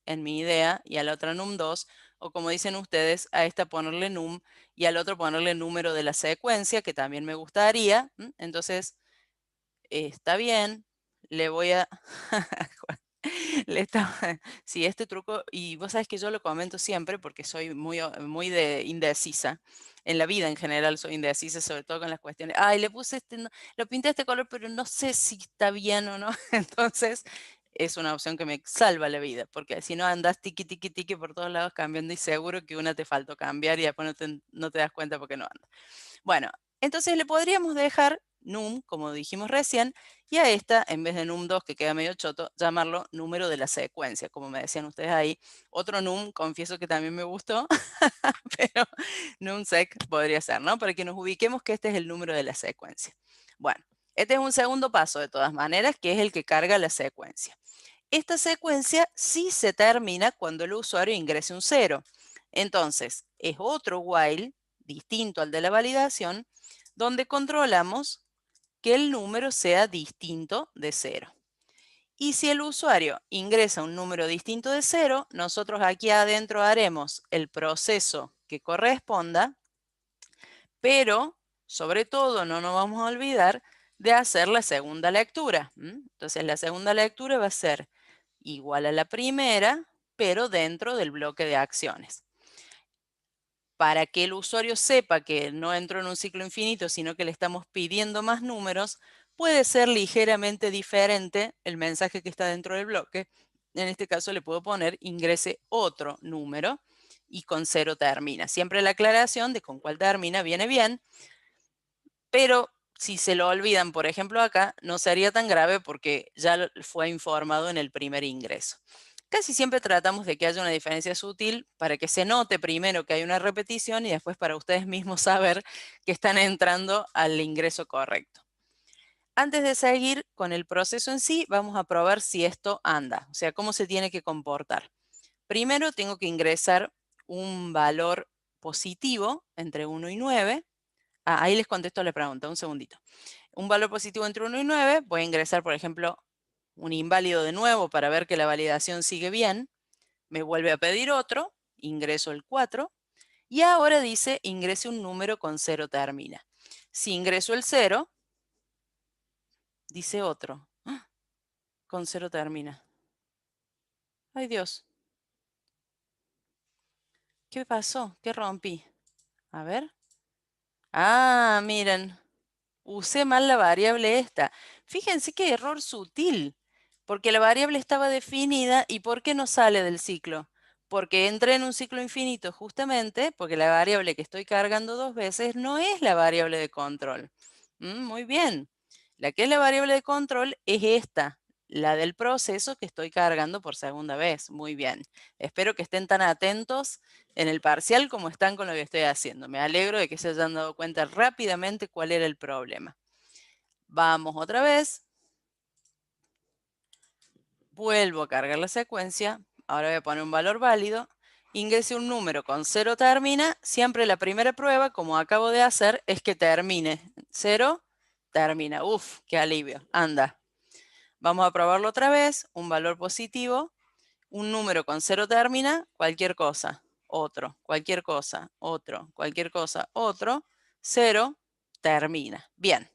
Speaker 1: en mi idea y a la otra num2, o como dicen ustedes, a esta ponerle num y al otro ponerle número de la secuencia, que también me gustaría. Entonces, está bien, le voy a... le estaba... Sí, este truco, y vos sabés que yo lo comento siempre porque soy muy indecisa. En la vida en general soy indecisa, sobre todo con las cuestiones. Ay, le puse lo pinté este color, pero no sé si está bien o no. Entonces, es una opción que me salva la vida, porque si no andas tiqui, tiqui, tiqui por todos lados cambiando y seguro que una te faltó cambiar y después no te das cuenta porque no anda. Bueno, entonces le podríamos dejar num, como dijimos recién, y a esta, en vez de num2, que queda medio choto, llamarlo número de la secuencia, como me decían ustedes ahí. Otro num, confieso que también me gustó, pero numsec podría ser, ¿no? Para que nos ubiquemos que este es el número de la secuencia. Bueno, este es un segundo paso de todas maneras, que es el que carga la secuencia. Esta secuencia sí se termina cuando el usuario ingrese un 0. Entonces, es otro while, distinto al de la validación, donde controlamos que el número sea distinto de 0. Y si el usuario ingresa un número distinto de 0, nosotros aquí adentro haremos el proceso que corresponda, pero sobre todo no nos vamos a olvidar de hacer la segunda lectura. Entonces la segunda lectura va a ser igual a la primera, pero dentro del bloque de acciones. Para que el usuario sepa que no entró en un ciclo infinito, sino que le estamos pidiendo más números, puede ser ligeramente diferente el mensaje que está dentro del bloque. En este caso le puedo poner ingrese otro número y con 0 termina. Siempre la aclaración de con cuál termina viene bien, pero si se lo olvidan, por ejemplo acá, no sería tan grave porque ya fue informado en el primer ingreso. Casi siempre tratamos de que haya una diferencia sutil para que se note primero que hay una repetición y después para ustedes mismos saber que están entrando al ingreso correcto. Antes de seguir con el proceso en sí, vamos a probar si esto anda, o sea, cómo se tiene que comportar. Primero tengo que ingresar un valor positivo entre 1 y 9. Ahí les contesto la pregunta, un segundito. Un valor positivo entre 1 y 9, voy a ingresar, por ejemplo, un inválido de nuevo para ver que la validación sigue bien. Me vuelve a pedir otro, ingreso el 4 y ahora dice ingrese un número con 0 termina. Si ingreso el 0, dice otro, con 0 termina. Ay Dios, ¿qué pasó? ¿Qué rompí? A ver. Miren, usé mal la variable esta. Fíjense qué error sutil, porque la variable estaba definida y ¿por qué no sale del ciclo? Porque entré en un ciclo infinito justamente porque la variable que estoy cargando 2 veces no es la variable de control. Muy bien. La que es la variable de control es esta, la del proceso que estoy cargando por segunda vez. Muy bien. Espero que estén tan atentos en el parcial como están con lo que estoy haciendo. Me alegro de que se hayan dado cuenta rápidamente cuál era el problema. Vamos otra vez. Vuelvo a cargar la secuencia. Ahora voy a poner un valor válido. Ingrese un número con 0 termina. Siempre la primera prueba, como acabo de hacer, es que termine. 0 termina. Uf, qué alivio. Anda. Vamos a probarlo otra vez. Un valor positivo. Un número con 0 termina. Cualquier cosa. Otro. Cualquier cosa. Otro. Cualquier cosa. Otro. 0 termina. Bien.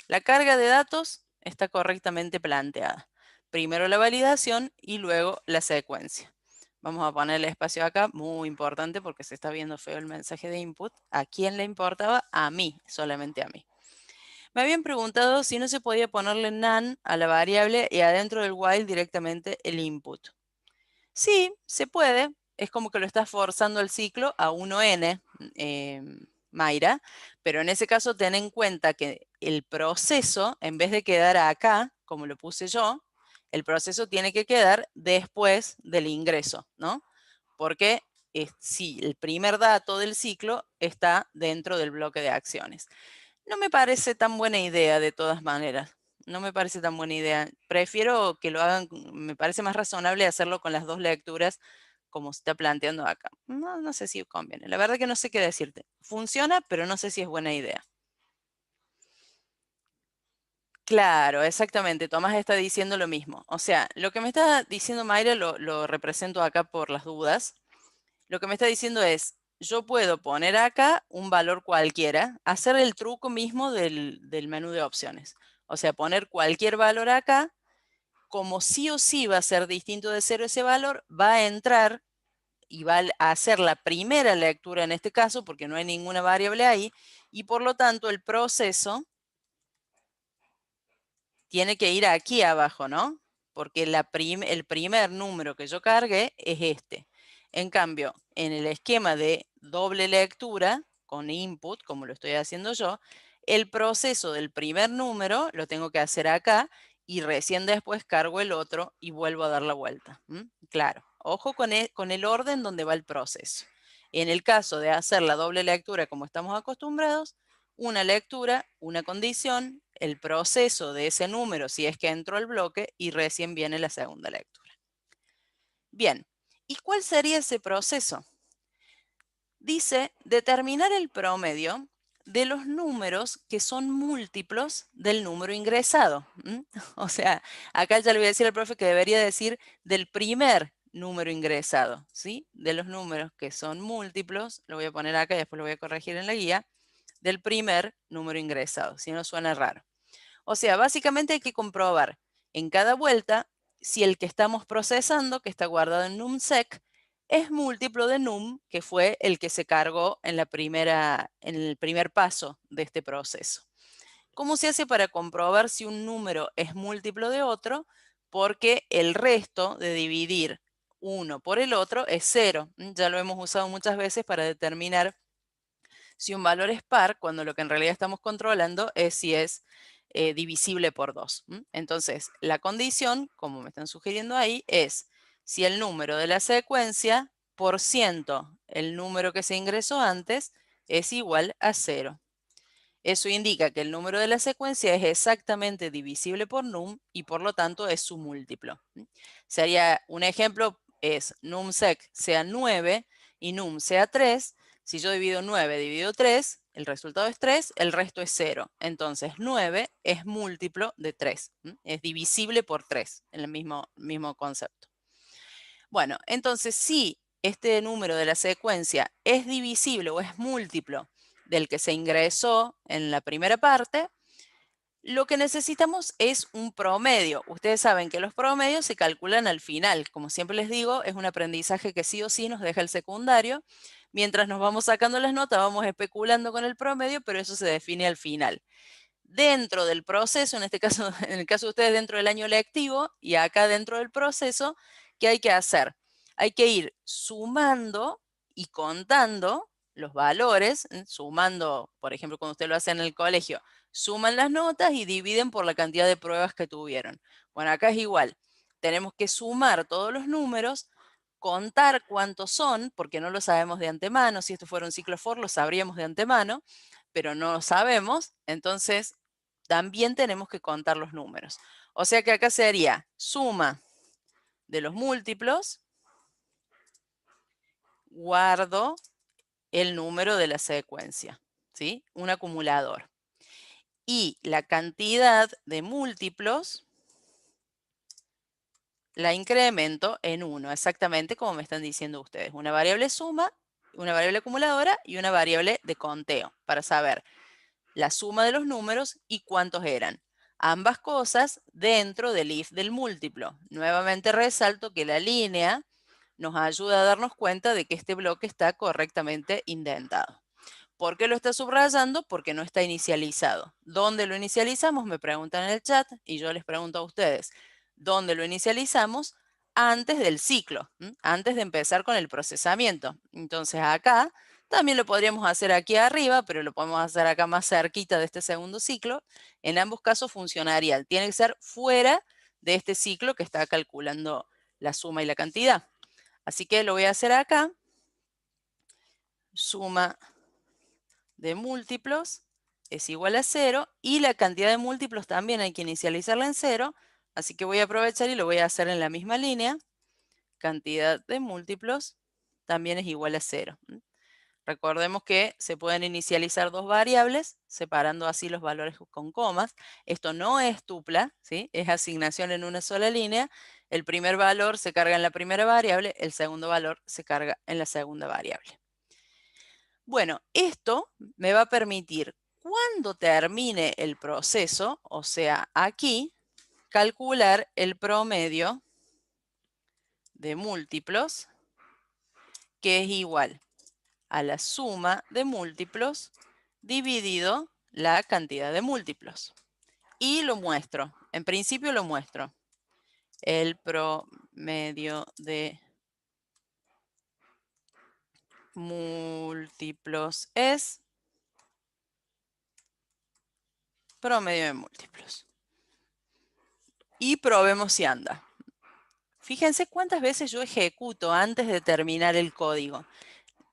Speaker 1: La carga de datos está correctamente planteada. Primero la validación y luego la secuencia. Vamos a ponerle espacio acá, muy importante porque se está viendo feo el mensaje de input. ¿A quién le importaba? A mí, solamente a mí. Me habían preguntado si no se podía ponerle none a la variable y adentro del while directamente el input. Sí, se puede. Es como que lo estás forzando el ciclo a 1n, Mayra, pero en ese caso ten en cuenta que el proceso, en vez de quedar acá, como lo puse yo, el proceso tiene que quedar después del ingreso, ¿no? Porque sí, el primer dato del ciclo está dentro del bloque de acciones. No me parece tan buena idea de todas maneras. No me parece tan buena idea. Prefiero que lo hagan, me parece más razonable hacerlo con las dos lecturas como se está planteando acá. No, no sé si conviene. La verdad que no sé qué decirte. Funciona, pero no sé si es buena idea. Claro, exactamente. Tomás está diciendo lo mismo. O sea, lo que me está diciendo Mayra lo represento acá por las dudas. Lo que me está diciendo es, yo puedo poner acá un valor cualquiera, hacer el truco mismo del menú de opciones. O sea, poner cualquier valor acá, como sí o sí va a ser distinto de cero ese valor, va a entrar y va a hacer la primera lectura en este caso, porque no hay ninguna variable ahí, y por lo tanto el proceso tiene que ir aquí abajo, ¿no? Porque el primer número que yo cargué es este. En cambio, en el esquema de doble lectura con input, como lo estoy haciendo yo, el proceso del primer número lo tengo que hacer acá y recién después cargo el otro y vuelvo a dar la vuelta. Claro, ojo con el orden donde va el proceso. En el caso de hacer la doble lectura como estamos acostumbrados, una lectura, una condición, el proceso de ese número si es que entró al bloque y recién viene la segunda lectura. Bien, ¿y cuál sería ese proceso? Dice determinar el promedio de los números que son múltiplos del número ingresado. O sea, acá ya le voy a decir al profe que debería decir del primer número ingresado, ¿sí? De los números que son múltiplos, lo voy a poner acá y después lo voy a corregir en la guía, del primer número ingresado, si no suena raro. O sea, básicamente hay que comprobar en cada vuelta si el que estamos procesando, que está guardado en numsec, es múltiplo de num, que fue el que se cargó en el primer paso de este proceso. ¿Cómo se hace para comprobar si un número es múltiplo de otro? Porque el resto de dividir uno por el otro es cero. Ya lo hemos usado muchas veces para determinar si un valor es par, cuando lo que en realidad estamos controlando es si es divisible por 2. Entonces, la condición, como me están sugiriendo ahí, es si el número de la secuencia por ciento, el número que se ingresó antes, es igual a 0. Eso indica que el número de la secuencia es exactamente divisible por num y por lo tanto es su múltiplo. Sería un ejemplo, es numsec sea 9 y num sea 3, si yo divido 9 divido 3, el resultado es 3, el resto es 0. Entonces 9 es múltiplo de 3, es divisible por 3, en el mismo concepto. Bueno, entonces si este número de la secuencia es divisible o es múltiplo del que se ingresó en la primera parte, lo que necesitamos es un promedio. Ustedes saben que los promedios se calculan al final. Como siempre les digo, es un aprendizaje que sí o sí nos deja el secundario. Mientras nos vamos sacando las notas, vamos especulando con el promedio, pero eso se define al final. Dentro del proceso, en este caso, en el caso de ustedes, dentro del año lectivo, y acá dentro del proceso, ¿qué hay que hacer? Hay que ir sumando y contando los valores, sumando, por ejemplo, cuando usted lo hace en el colegio, suman las notas y dividen por la cantidad de pruebas que tuvieron. Bueno, acá es igual. Tenemos que sumar todos los números, contar cuántos son, porque no lo sabemos de antemano. Si esto fuera un ciclo for, lo sabríamos de antemano, pero no lo sabemos. Entonces, también tenemos que contar los números. O sea que acá sería suma de los múltiplos, guardo el número de la secuencia, ¿sí? Un acumulador. Y la cantidad de múltiplos la incremento en 1, exactamente como me están diciendo ustedes. Una variable suma, una variable acumuladora y una variable de conteo para saber la suma de los números y cuántos eran. Ambas cosas dentro del if del múltiplo. Nuevamente resalto que la línea nos ayuda a darnos cuenta de que este bloque está correctamente indentado. ¿Por qué lo está subrayando? Porque no está inicializado. ¿Dónde lo inicializamos? Me preguntan en el chat y yo les pregunto a ustedes. ¿Dónde lo inicializamos? Antes del ciclo, antes de empezar con el procesamiento. Entonces acá también lo podríamos hacer aquí arriba, pero lo podemos hacer acá más cerquita de este segundo ciclo. En ambos casos funcionaría. Tiene que ser fuera de este ciclo que está calculando la suma y la cantidad. Así que lo voy a hacer acá. Suma de múltiplos es igual a 0 y la cantidad de múltiplos también hay que inicializarla en 0. Así que voy a aprovechar y lo voy a hacer en la misma línea. Cantidad de múltiplos también es igual a 0. Recordemos que se pueden inicializar dos variables, separando así los valores con comas. Esto no es tupla, ¿sí? Es asignación en una sola línea. El primer valor se carga en la primera variable, el segundo valor se carga en la segunda variable. Bueno, esto me va a permitir, cuando termine el proceso, o sea, aquí, calcular el promedio de múltiplos, que es igual a la suma de múltiplos dividido la cantidad de múltiplos. Y lo muestro. En principio lo muestro. El promedio de múltiplos es promedio de múltiplos. Y probemos si anda. Fíjense cuántas veces yo ejecuto antes de terminar el código.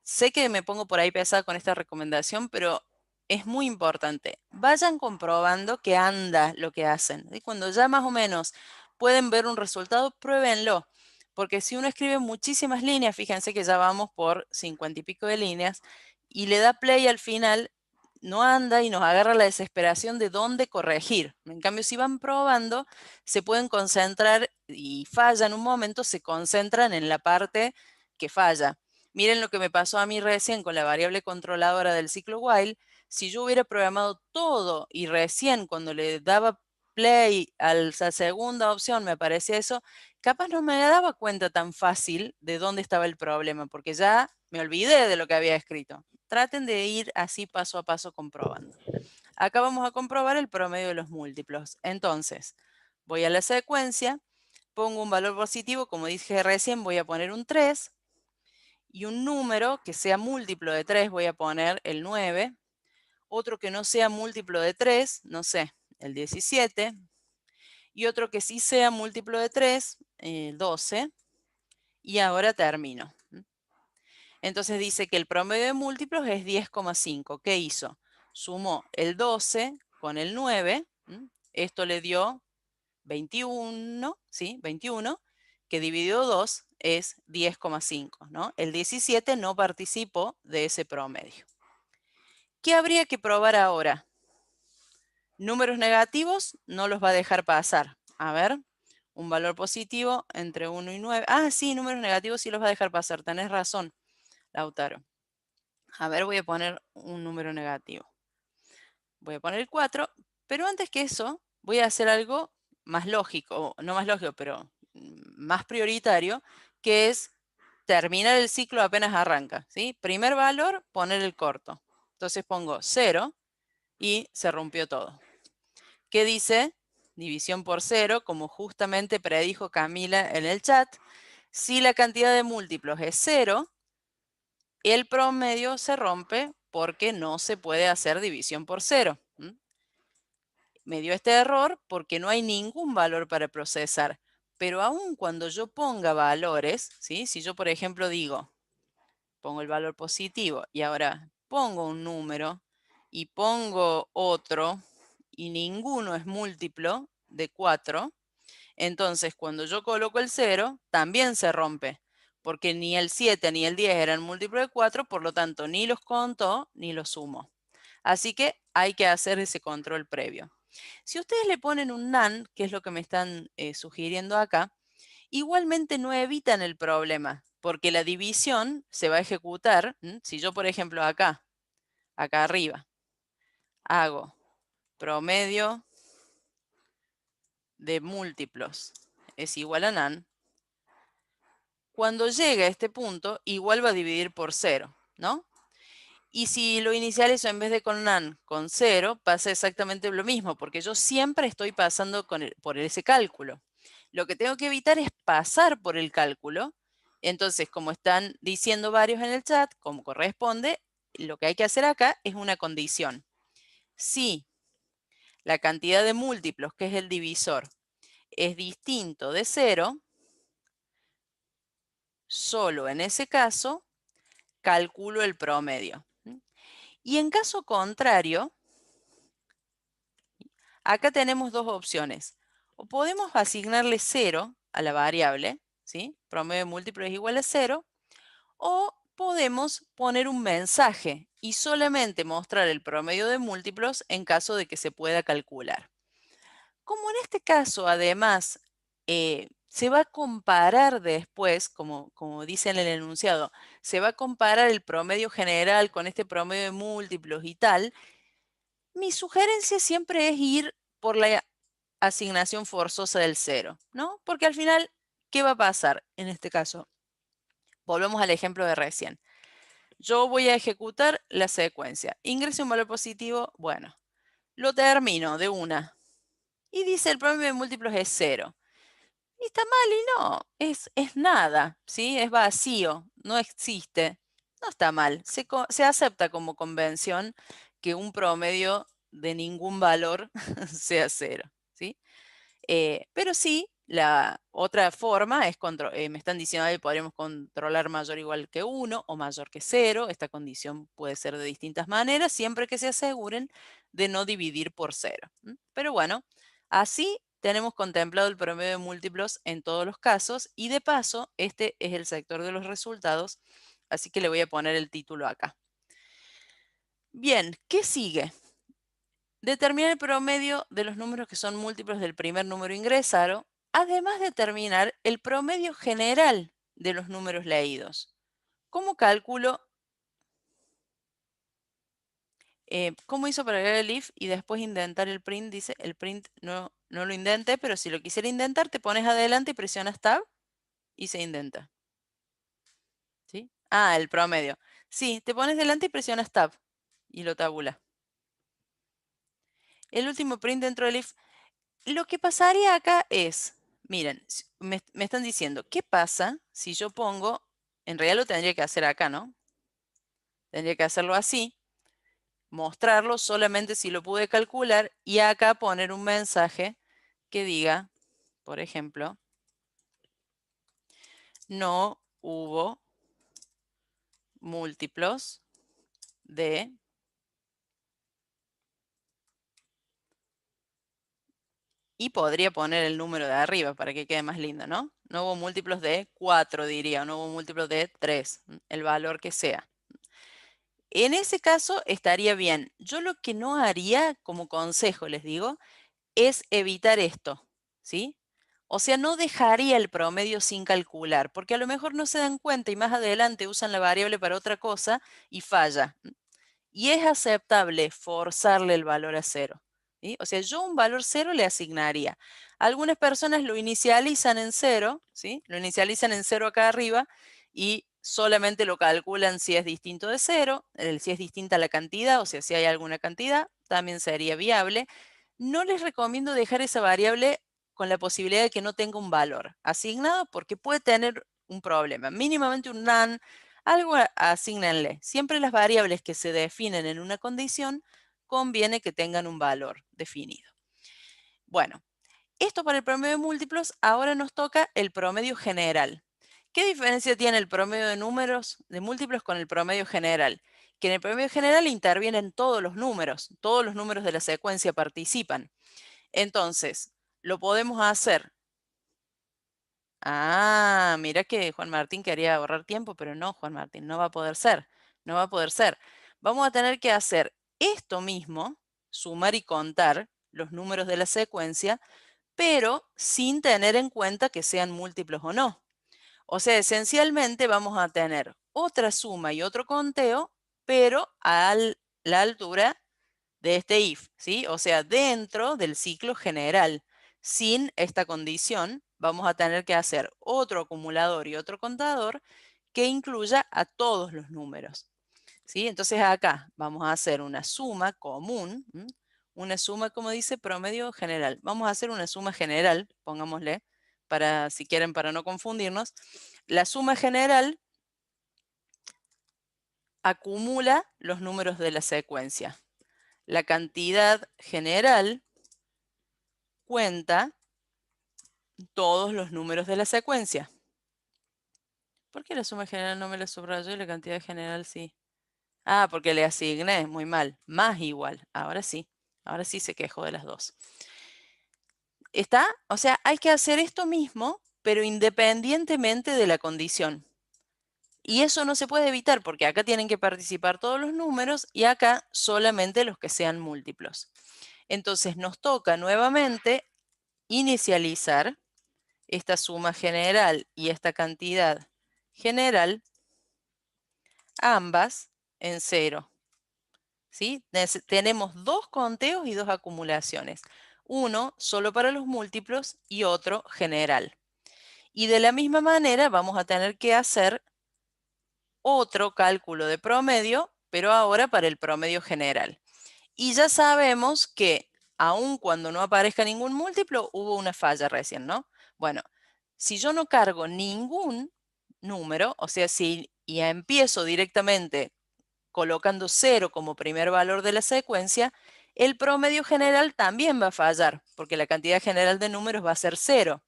Speaker 1: Sé que me pongo por ahí pesada con esta recomendación, pero es muy importante. Vayan comprobando que anda lo que hacen. Y cuando ya más o menos pueden ver un resultado, pruébenlo. Porque si uno escribe muchísimas líneas, fíjense que ya vamos por 50 y pico de líneas, y le da play al final, no anda y nos agarra la desesperación de dónde corregir. En cambio, si van probando, se pueden concentrar y fallan un momento, se concentran en la parte que falla. Miren lo que me pasó a mí recién con la variable controladora del ciclo while. Si yo hubiera programado todo y recién cuando le daba play a la segunda opción me aparecía eso, capaz no me daba cuenta tan fácil de dónde estaba el problema, porque ya me olvidé de lo que había escrito. Traten de ir así paso a paso comprobando. Acá vamos a comprobar el promedio de los múltiplos. Entonces, voy a la secuencia, pongo un valor positivo, como dije recién, voy a poner un 3, y un número que sea múltiplo de 3, voy a poner el 9, otro que no sea múltiplo de 3, no sé, el 17, y otro que sí sea múltiplo de 3, el 12, y ahora termino. Entonces dice que el promedio de múltiplos es 10,5. ¿Qué hizo? Sumó el 12 con el 9, esto le dio 21, ¿sí? 21, que dividió 2 es 10,5, ¿no? El 17 no participó de ese promedio. ¿Qué habría que probar ahora? Números negativos no los va a dejar pasar. A ver, un valor positivo entre 1 y 9. Ah, sí, números negativos sí los va a dejar pasar. Tenés razón, Lautaro. A ver, voy a poner un número negativo. Voy a poner el 4, pero antes que eso, voy a hacer algo más lógico, no más lógico, pero más prioritario, que es terminar el ciclo apenas arranca, ¿sí? Primer valor, poner el corto. Entonces pongo 0 y se rompió todo. ¿Qué dice? División por 0, como justamente predijo Camila en el chat. Si la cantidad de múltiplos es 0, el promedio se rompe porque no se puede hacer división por 0. Me dio este error porque no hay ningún valor para procesar. Pero aun cuando yo ponga valores, ¿sí? Si yo, por ejemplo, digo, pongo el valor positivo y ahora pongo un número y pongo otro y ninguno es múltiplo de 4, entonces cuando yo coloco el 0, también se rompe, porque ni el 7 ni el 10 eran múltiplos de 4, por lo tanto ni los conto ni los sumo. Así que hay que hacer ese control previo. Si ustedes le ponen un NaN, que es lo que me están sugiriendo acá, igualmente no evitan el problema, porque la división se va a ejecutar. Si yo, por ejemplo, acá arriba, hago promedio de múltiplos es igual a NaN, cuando llegue a este punto, igual va a dividir por 0, ¿no? Y si lo inicializo en vez de con NaN con 0, pasa exactamente lo mismo, porque yo siempre estoy pasando por ese cálculo. Lo que tengo que evitar es pasar por el cálculo. Entonces, como están diciendo varios en el chat, como corresponde, lo que hay que hacer acá es una condición. Si la cantidad de múltiplos, que es el divisor, es distinto de 0, solo en ese caso calculo el promedio. Y en caso contrario, acá tenemos dos opciones. O podemos asignarle 0 a la variable, ¿sí? Promedio múltiplo es igual a 0. O podemos poner un mensaje y solamente mostrar el promedio de múltiplos en caso de que se pueda calcular. Como en este caso, además, se va a comparar después, como dice en el enunciado, se va a comparar el promedio general con este promedio de múltiplos y tal, mi sugerencia siempre es ir por la asignación forzosa del 0, ¿no? Porque al final, ¿qué va a pasar en este caso? Volvemos al ejemplo de recién. Yo voy a ejecutar la secuencia. Ingreso un valor positivo, bueno, lo termino de una. Y dice el promedio de múltiplos es 0. Y está mal y no, es nada, ¿sí? Es vacío, no existe. No está mal, se acepta como convención que un promedio de ningún valor sea 0, ¿sí? Pero sí, la otra forma es, me están diciendo que podríamos controlar mayor o igual que 1 o mayor que 0. Esta condición puede ser de distintas maneras, siempre que se aseguren de no dividir por 0. Pero bueno, así tenemos contemplado el promedio de múltiplos en todos los casos y de paso, este es el sector de los resultados, así que le voy a poner el título acá. Bien, ¿qué sigue? Determinar el promedio de los números que son múltiplos del primer número ingresado, además de determinar el promedio general de los números leídos. ¿Cómo calculo? ¿Cómo hizo para agregar el if y después intentar el print? Dice, el print no lo intenté, pero si lo quisiera intentar, te pones adelante y presionas Tab y se intenta. ¿Sí? Ah, el promedio. Sí, te pones delante y presionas Tab y lo tabula. El último print dentro del if. Lo que pasaría acá es, miren, me están diciendo, ¿qué pasa si yo pongo, en realidad lo tendría que hacer acá, ¿no? Tendría que hacerlo así, mostrarlo solamente si lo pude calcular y acá poner un mensaje que diga, por ejemplo, no hubo múltiplos de, y podría poner el número de arriba para que quede más lindo, ¿no? No hubo múltiplos de 4, diría, no hubo múltiplos de 3, el valor que sea. En ese caso estaría bien. Yo lo que no haría, como consejo les digo, es evitar esto, ¿sí? O sea, no dejaría el promedio sin calcular, porque a lo mejor no se dan cuenta y más adelante usan la variable para otra cosa y falla. Y es aceptable forzarle el valor a cero, ¿sí? O sea, yo un valor cero le asignaría. Algunas personas lo inicializan en cero, ¿sí? Lo inicializan en cero acá arriba y solamente lo calculan si es distinto de cero, si es distinta la cantidad, o sea, si hay alguna cantidad, también sería viable. No les recomiendo dejar esa variable con la posibilidad de que no tenga un valor asignado porque puede tener un problema. Mínimamente un none, algo asígnenle. Siempre las variables que se definen en una condición conviene que tengan un valor definido. Bueno, esto para el promedio de múltiplos. Ahora nos toca el promedio general. ¿Qué diferencia tiene el promedio de números de múltiplos con el promedio general? Que en el promedio general intervienen todos los números de la secuencia participan. Entonces, lo podemos hacer. Ah, mira que Juan Martín quería ahorrar tiempo, pero no, Juan Martín, no va a poder ser. No va a poder ser. Vamos a tener que hacer esto mismo, sumar y contar los números de la secuencia, pero sin tener en cuenta que sean múltiplos o no. O sea, esencialmente vamos a tener otra suma y otro conteo, pero a la altura de este if, ¿sí? O sea, dentro del ciclo general. Sin esta condición, vamos a tener que hacer otro acumulador y otro contador que incluya a todos los números, ¿sí? Entonces acá vamos a hacer una suma común, una suma, como dice, promedio general. Vamos a hacer una suma general, pongámosle, para, si quieren, para no confundirnos. La suma general acumula los números de la secuencia. La cantidad general cuenta todos los números de la secuencia. ¿Por qué la suma general no me la subrayó y la cantidad general sí? Ah, porque le asigné, muy mal. Más igual. Ahora sí se quejó de las dos. ¿Está? O sea, hay que hacer esto mismo, pero independientemente de la condición. Y eso no se puede evitar porque acá tienen que participar todos los números y acá solamente los que sean múltiplos. Entonces nos toca nuevamente inicializar esta suma general y esta cantidad general, ambas en cero, ¿sí? Tenemos dos conteos y dos acumulaciones. Uno solo para los múltiplos y otro general. Y de la misma manera vamos a tener que hacer otro cálculo de promedio, pero ahora para el promedio general. Y ya sabemos que aun cuando no aparezca ningún múltiplo, hubo una falla recién, ¿no? Bueno, si yo no cargo ningún número, o sea, si ya empiezo directamente colocando 0 como primer valor de la secuencia, el promedio general también va a fallar, porque la cantidad general de números va a ser 0.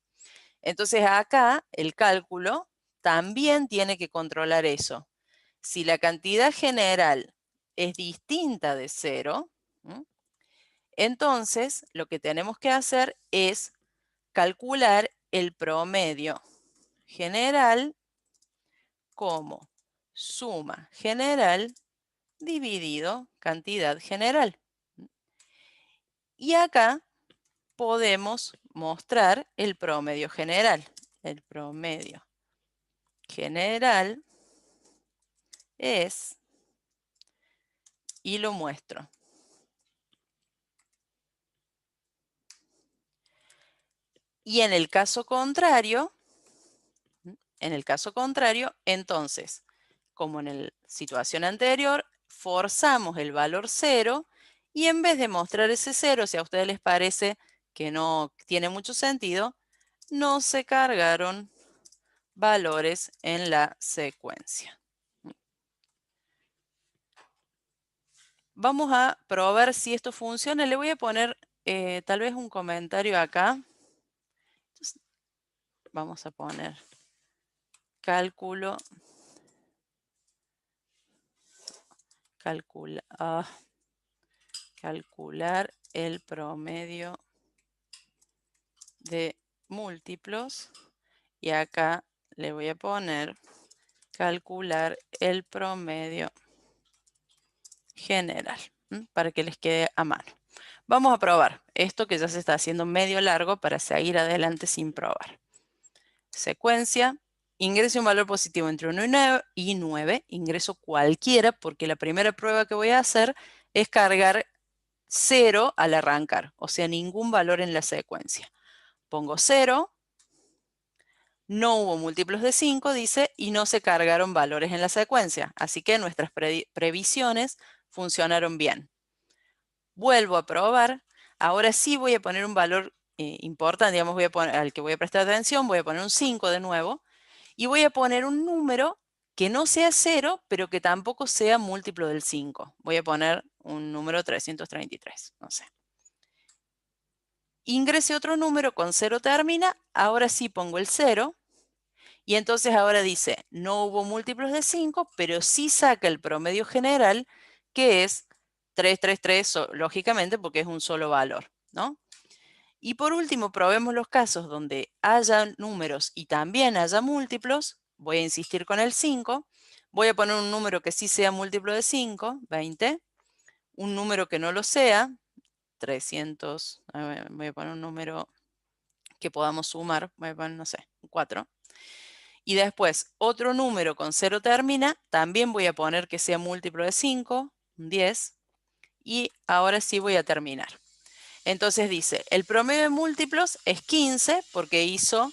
Speaker 1: Entonces acá el cálculo también tiene que controlar eso. Si la cantidad general es distinta de 0, entonces lo que tenemos que hacer es calcular el promedio general como suma general dividido cantidad general. Y acá podemos mostrar el promedio general. El promedio general es, y lo muestro. Y en el caso contrario, entonces, como en la situación anterior, forzamos el valor 0 y en vez de mostrar ese 0, si a ustedes les parece que no tiene mucho sentido, no se cargaron valores en la secuencia. Vamos a probar si esto funciona. Le voy a poner tal vez un comentario acá. Entonces, vamos a poner cálculo, calcular el promedio de múltiplos Y acá le voy a poner calcular el promedio general, para que les quede a mano. Vamos a probar esto que ya se está haciendo medio largo para seguir adelante sin probar. Secuencia, ingrese un valor positivo entre 1 y 9, ingreso cualquiera porque la primera prueba que voy a hacer es cargar 0 al arrancar, o sea, ningún valor en la secuencia. Pongo 0, no hubo múltiplos de 5, dice, y no se cargaron valores en la secuencia, así que nuestras previsiones funcionaron bien. Vuelvo a probar, ahora sí voy a poner un valor importante, digamos, al que voy a prestar atención, voy a poner un 5 de nuevo, y voy a poner un número que no sea 0, pero que tampoco sea múltiplo del 5. Voy a poner un número 333, no sé. Ingrese otro número con 0 termina, ahora sí pongo el 0, y entonces ahora dice, no hubo múltiplos de 5, pero sí saca el promedio general, que es 333, lógicamente, porque es un solo valor, ¿no? Y por último, probemos los casos donde haya números y también haya múltiplos. Voy a insistir con el 5. Voy a poner un número que sí sea múltiplo de 5, 20. Un número que no lo sea, 300. Voy a poner un número que podamos sumar. Voy a poner, no sé, 4. Y después, otro número con 0 termina. También voy a poner que sea múltiplo de 5, 10. Y ahora sí voy a terminar. Entonces dice, el promedio de múltiplos es 15 porque hizo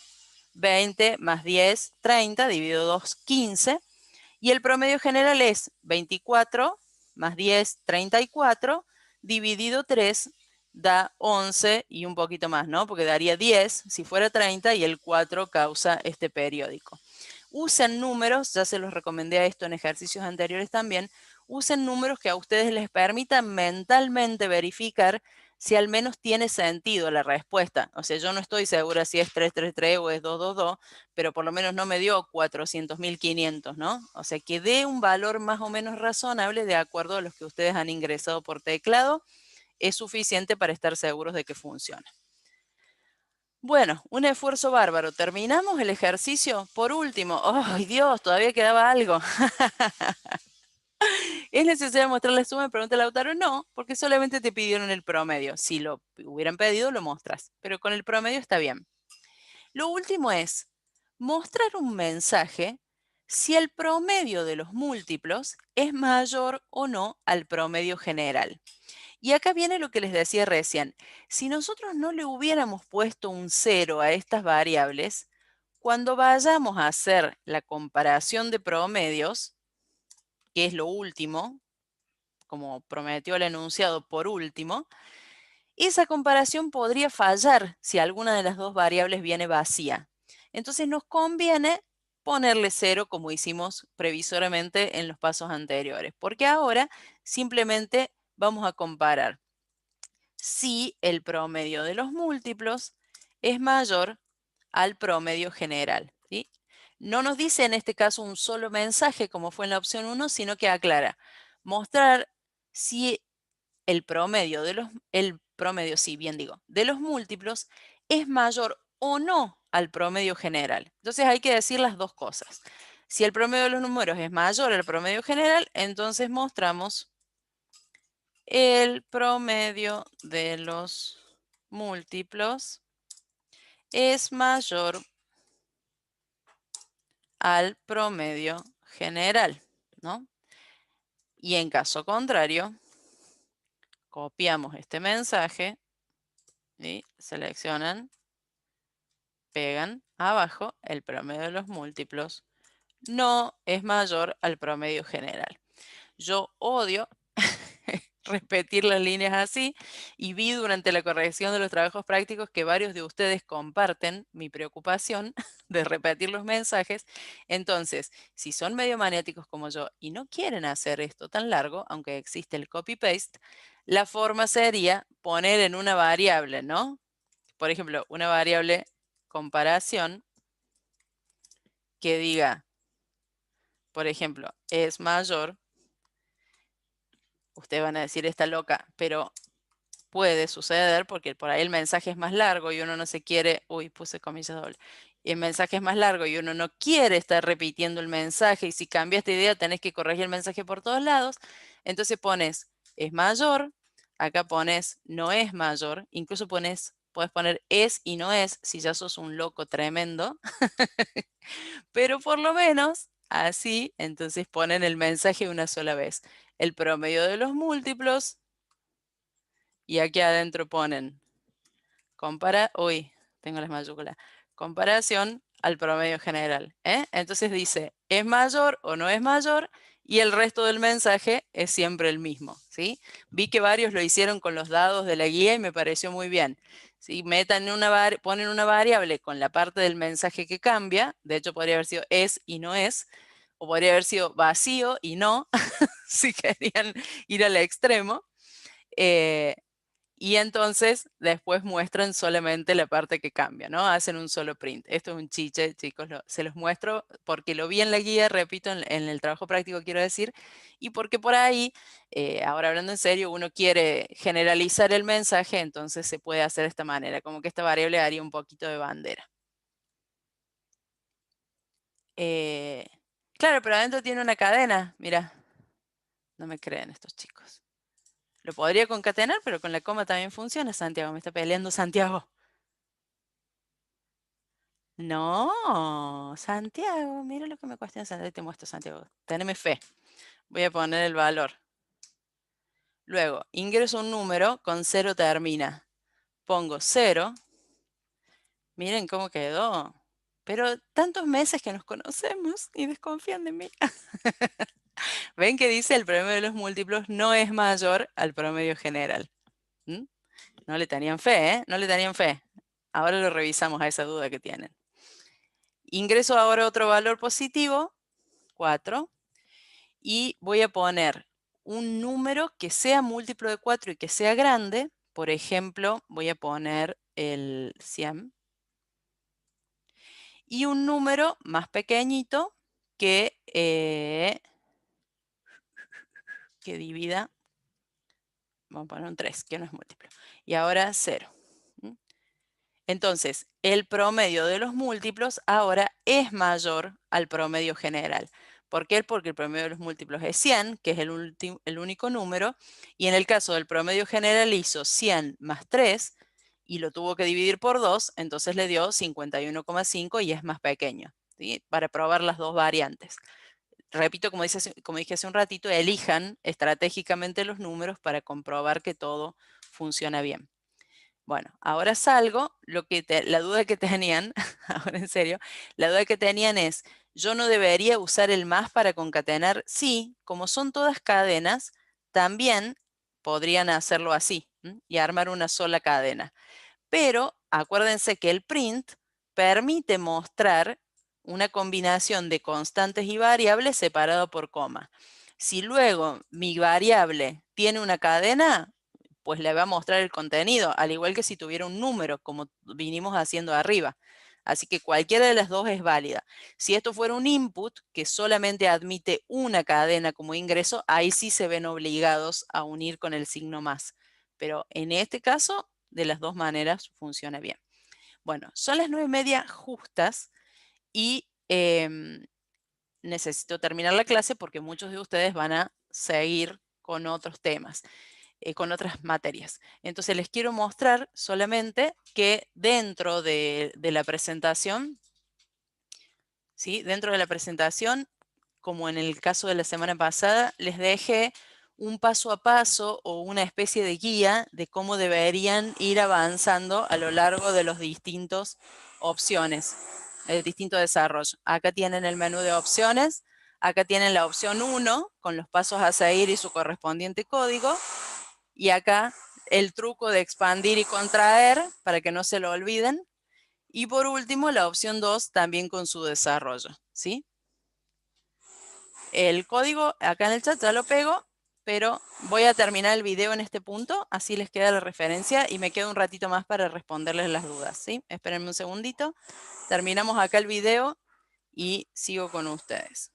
Speaker 1: 20 más 10, 30, dividido 2, 15. Y el promedio general es 24 más 10, 34, dividido 3, da 11 y un poquito más, ¿no? Porque daría 10 si fuera 30 y el 4 causa este periódico. Usen números, ya se los recomendé a esto en ejercicios anteriores también, usen números que a ustedes les permitan mentalmente verificar si al menos tiene sentido la respuesta. O sea, yo no estoy segura si es 333 o es 222, pero por lo menos no me dio 400.500, ¿no? O sea, que dé un valor más o menos razonable de acuerdo a los que ustedes han ingresado por teclado, es suficiente para estar seguros de que funciona. Bueno, un esfuerzo bárbaro. ¿Terminamos el ejercicio? Por último, ¡ay Dios! Todavía quedaba algo. ¿Es necesario mostrar la suma? Pregunta Lautaro. No, porque solamente te pidieron el promedio. Si lo hubieran pedido, lo mostras. Pero con el promedio está bien. Lo último es mostrar un mensaje si el promedio de los múltiplos es mayor o no al promedio general. Y acá viene lo que les decía recién. Si nosotros no le hubiéramos puesto un 0 a estas variables, cuando vayamos a hacer la comparación de promedios, que es lo último, como prometió el enunciado por último, esa comparación podría fallar si alguna de las dos variables viene vacía. Entonces nos conviene ponerle 0 como hicimos previsoriamente en los pasos anteriores, porque ahora simplemente vamos a comparar si el promedio de los múltiplos es mayor al promedio general, ¿sí? No nos dice en este caso un solo mensaje como fue en la opción 1, sino que aclara, mostrar si el promedio sí, bien digo, de los múltiplos es mayor o no al promedio general. Entonces hay que decir las dos cosas. Si el promedio de los números es mayor al promedio general, entonces mostramos el promedio de los múltiplos es mayor al promedio general, ¿no? Y en caso contrario, copiamos este mensaje y seleccionan, pegan abajo, el promedio de los múltiplos no es mayor al promedio general. Yo odio repetir las líneas así y vi durante la corrección de los trabajos prácticos que varios de ustedes comparten mi preocupación de repetir los mensajes. Entonces, si son medio maniáticos como yo y no quieren hacer esto tan largo, aunque existe el copy-paste, la forma sería poner en una variable, ¿no? Por ejemplo, una variable comparación que diga, por ejemplo, es mayor. Ustedes van a decir, está loca, pero puede suceder porque por ahí el mensaje es más largo y uno no se quiere, uy, puse comillas dobles, y el mensaje es más largo y uno no quiere estar repitiendo el mensaje y si cambias de idea tenés que corregir el mensaje por todos lados, entonces pones es mayor, acá pones no es mayor, incluso puedes poner es y no es si ya sos un loco tremendo, pero por lo menos así, entonces ponen el mensaje una sola vez. El promedio de los múltiplos y aquí adentro ponen tengo las mayúsculas, comparación al promedio general. Entonces dice, ¿es mayor o no es mayor? Y el resto del mensaje es siempre el mismo, ¿sí? Vi que varios lo hicieron con los dados de la guía y me pareció muy bien. ¿Sí? Ponen una variable con la parte del mensaje que cambia, de hecho podría haber sido es y no es, o podría haber sido vacío y no, si querían ir al extremo. Eh, y entonces después muestran solamente la parte que cambia, ¿no? Hacen un solo print. Esto es un chiche, chicos, se los muestro porque lo vi en la guía, repito, en el trabajo práctico quiero decir, y porque por ahí, ahora hablando en serio, uno quiere generalizar el mensaje, entonces se puede hacer de esta manera, como que esta variable haría un poquito de bandera. Eh, claro, pero adentro tiene una cadena, mira, no me creen estos chicos. Lo podría concatenar, pero con la coma también funciona, Santiago. Me está peleando Santiago. No, Santiago, mira lo que me cuesta Santiago. Te muestro, Santiago. Teneme fe. Voy a poner el valor. Luego, ingreso un número, con 0 termina. Pongo 0. Miren cómo quedó. Pero tantos meses que nos conocemos y desconfían de mí. ¿Ven que dice el promedio de los múltiplos no es mayor al promedio general? ¿Mm? No le tenían fe, ¿eh? No le tenían fe. Ahora lo revisamos a esa duda que tienen. Ingreso ahora otro valor positivo, 4, y voy a poner un número que sea múltiplo de 4 y que sea grande. Por ejemplo, voy a poner el 100. Y un número más pequeñito que divida, vamos a poner un 3, que no es múltiplo. Y ahora 0. Entonces, el promedio de los múltiplos ahora es mayor al promedio general. ¿Por qué? Porque el promedio de los múltiplos es 100, que es el único número, y en el caso del promedio general hizo 100 más 3 y lo tuvo que dividir por 2, entonces le dio 51,5 y es más pequeño, ¿sí? Para probar las dos variantes. Repito, como dije hace un ratito, elijan estratégicamente los números para comprobar que todo funciona bien. Bueno, ahora salgo, la duda que tenían, ahora en serio, la duda que tenían es, ¿yo no debería usar el más para concatenar? Sí, como son todas cadenas, también podrían hacerlo así, y armar una sola cadena. Pero acuérdense que el print permite mostrar una combinación de constantes y variables separado por coma. Si luego mi variable tiene una cadena, pues le va a mostrar el contenido, al igual que si tuviera un número, como vinimos haciendo arriba. Así que cualquiera de las dos es válida. Si esto fuera un input que solamente admite una cadena como ingreso, ahí sí se ven obligados a unir con el signo más. Pero en este caso, de las dos maneras funciona bien. Bueno, son las 9:30 justas y necesito terminar la clase porque muchos de ustedes van a seguir con otros temas, con otras materias. Entonces les quiero mostrar solamente que dentro de la presentación, ¿sí? Dentro de la presentación, como en el caso de la semana pasada, les dejé un paso a paso o una especie de guía de cómo deberían ir avanzando a lo largo de los distintos opciones, el distinto desarrollo. Acá tienen el menú de opciones, acá tienen la opción 1 con los pasos a seguir y su correspondiente código, y acá el truco de expandir y contraer para que no se lo olviden. Y por último, la opción 2 también con su desarrollo, ¿sí? El código acá en el chat ya lo pego, pero voy a terminar el video en este punto, así les queda la referencia y me queda un ratito más para responderles las dudas, ¿sí? Espérenme un segundito. Terminamos acá el video y sigo con ustedes.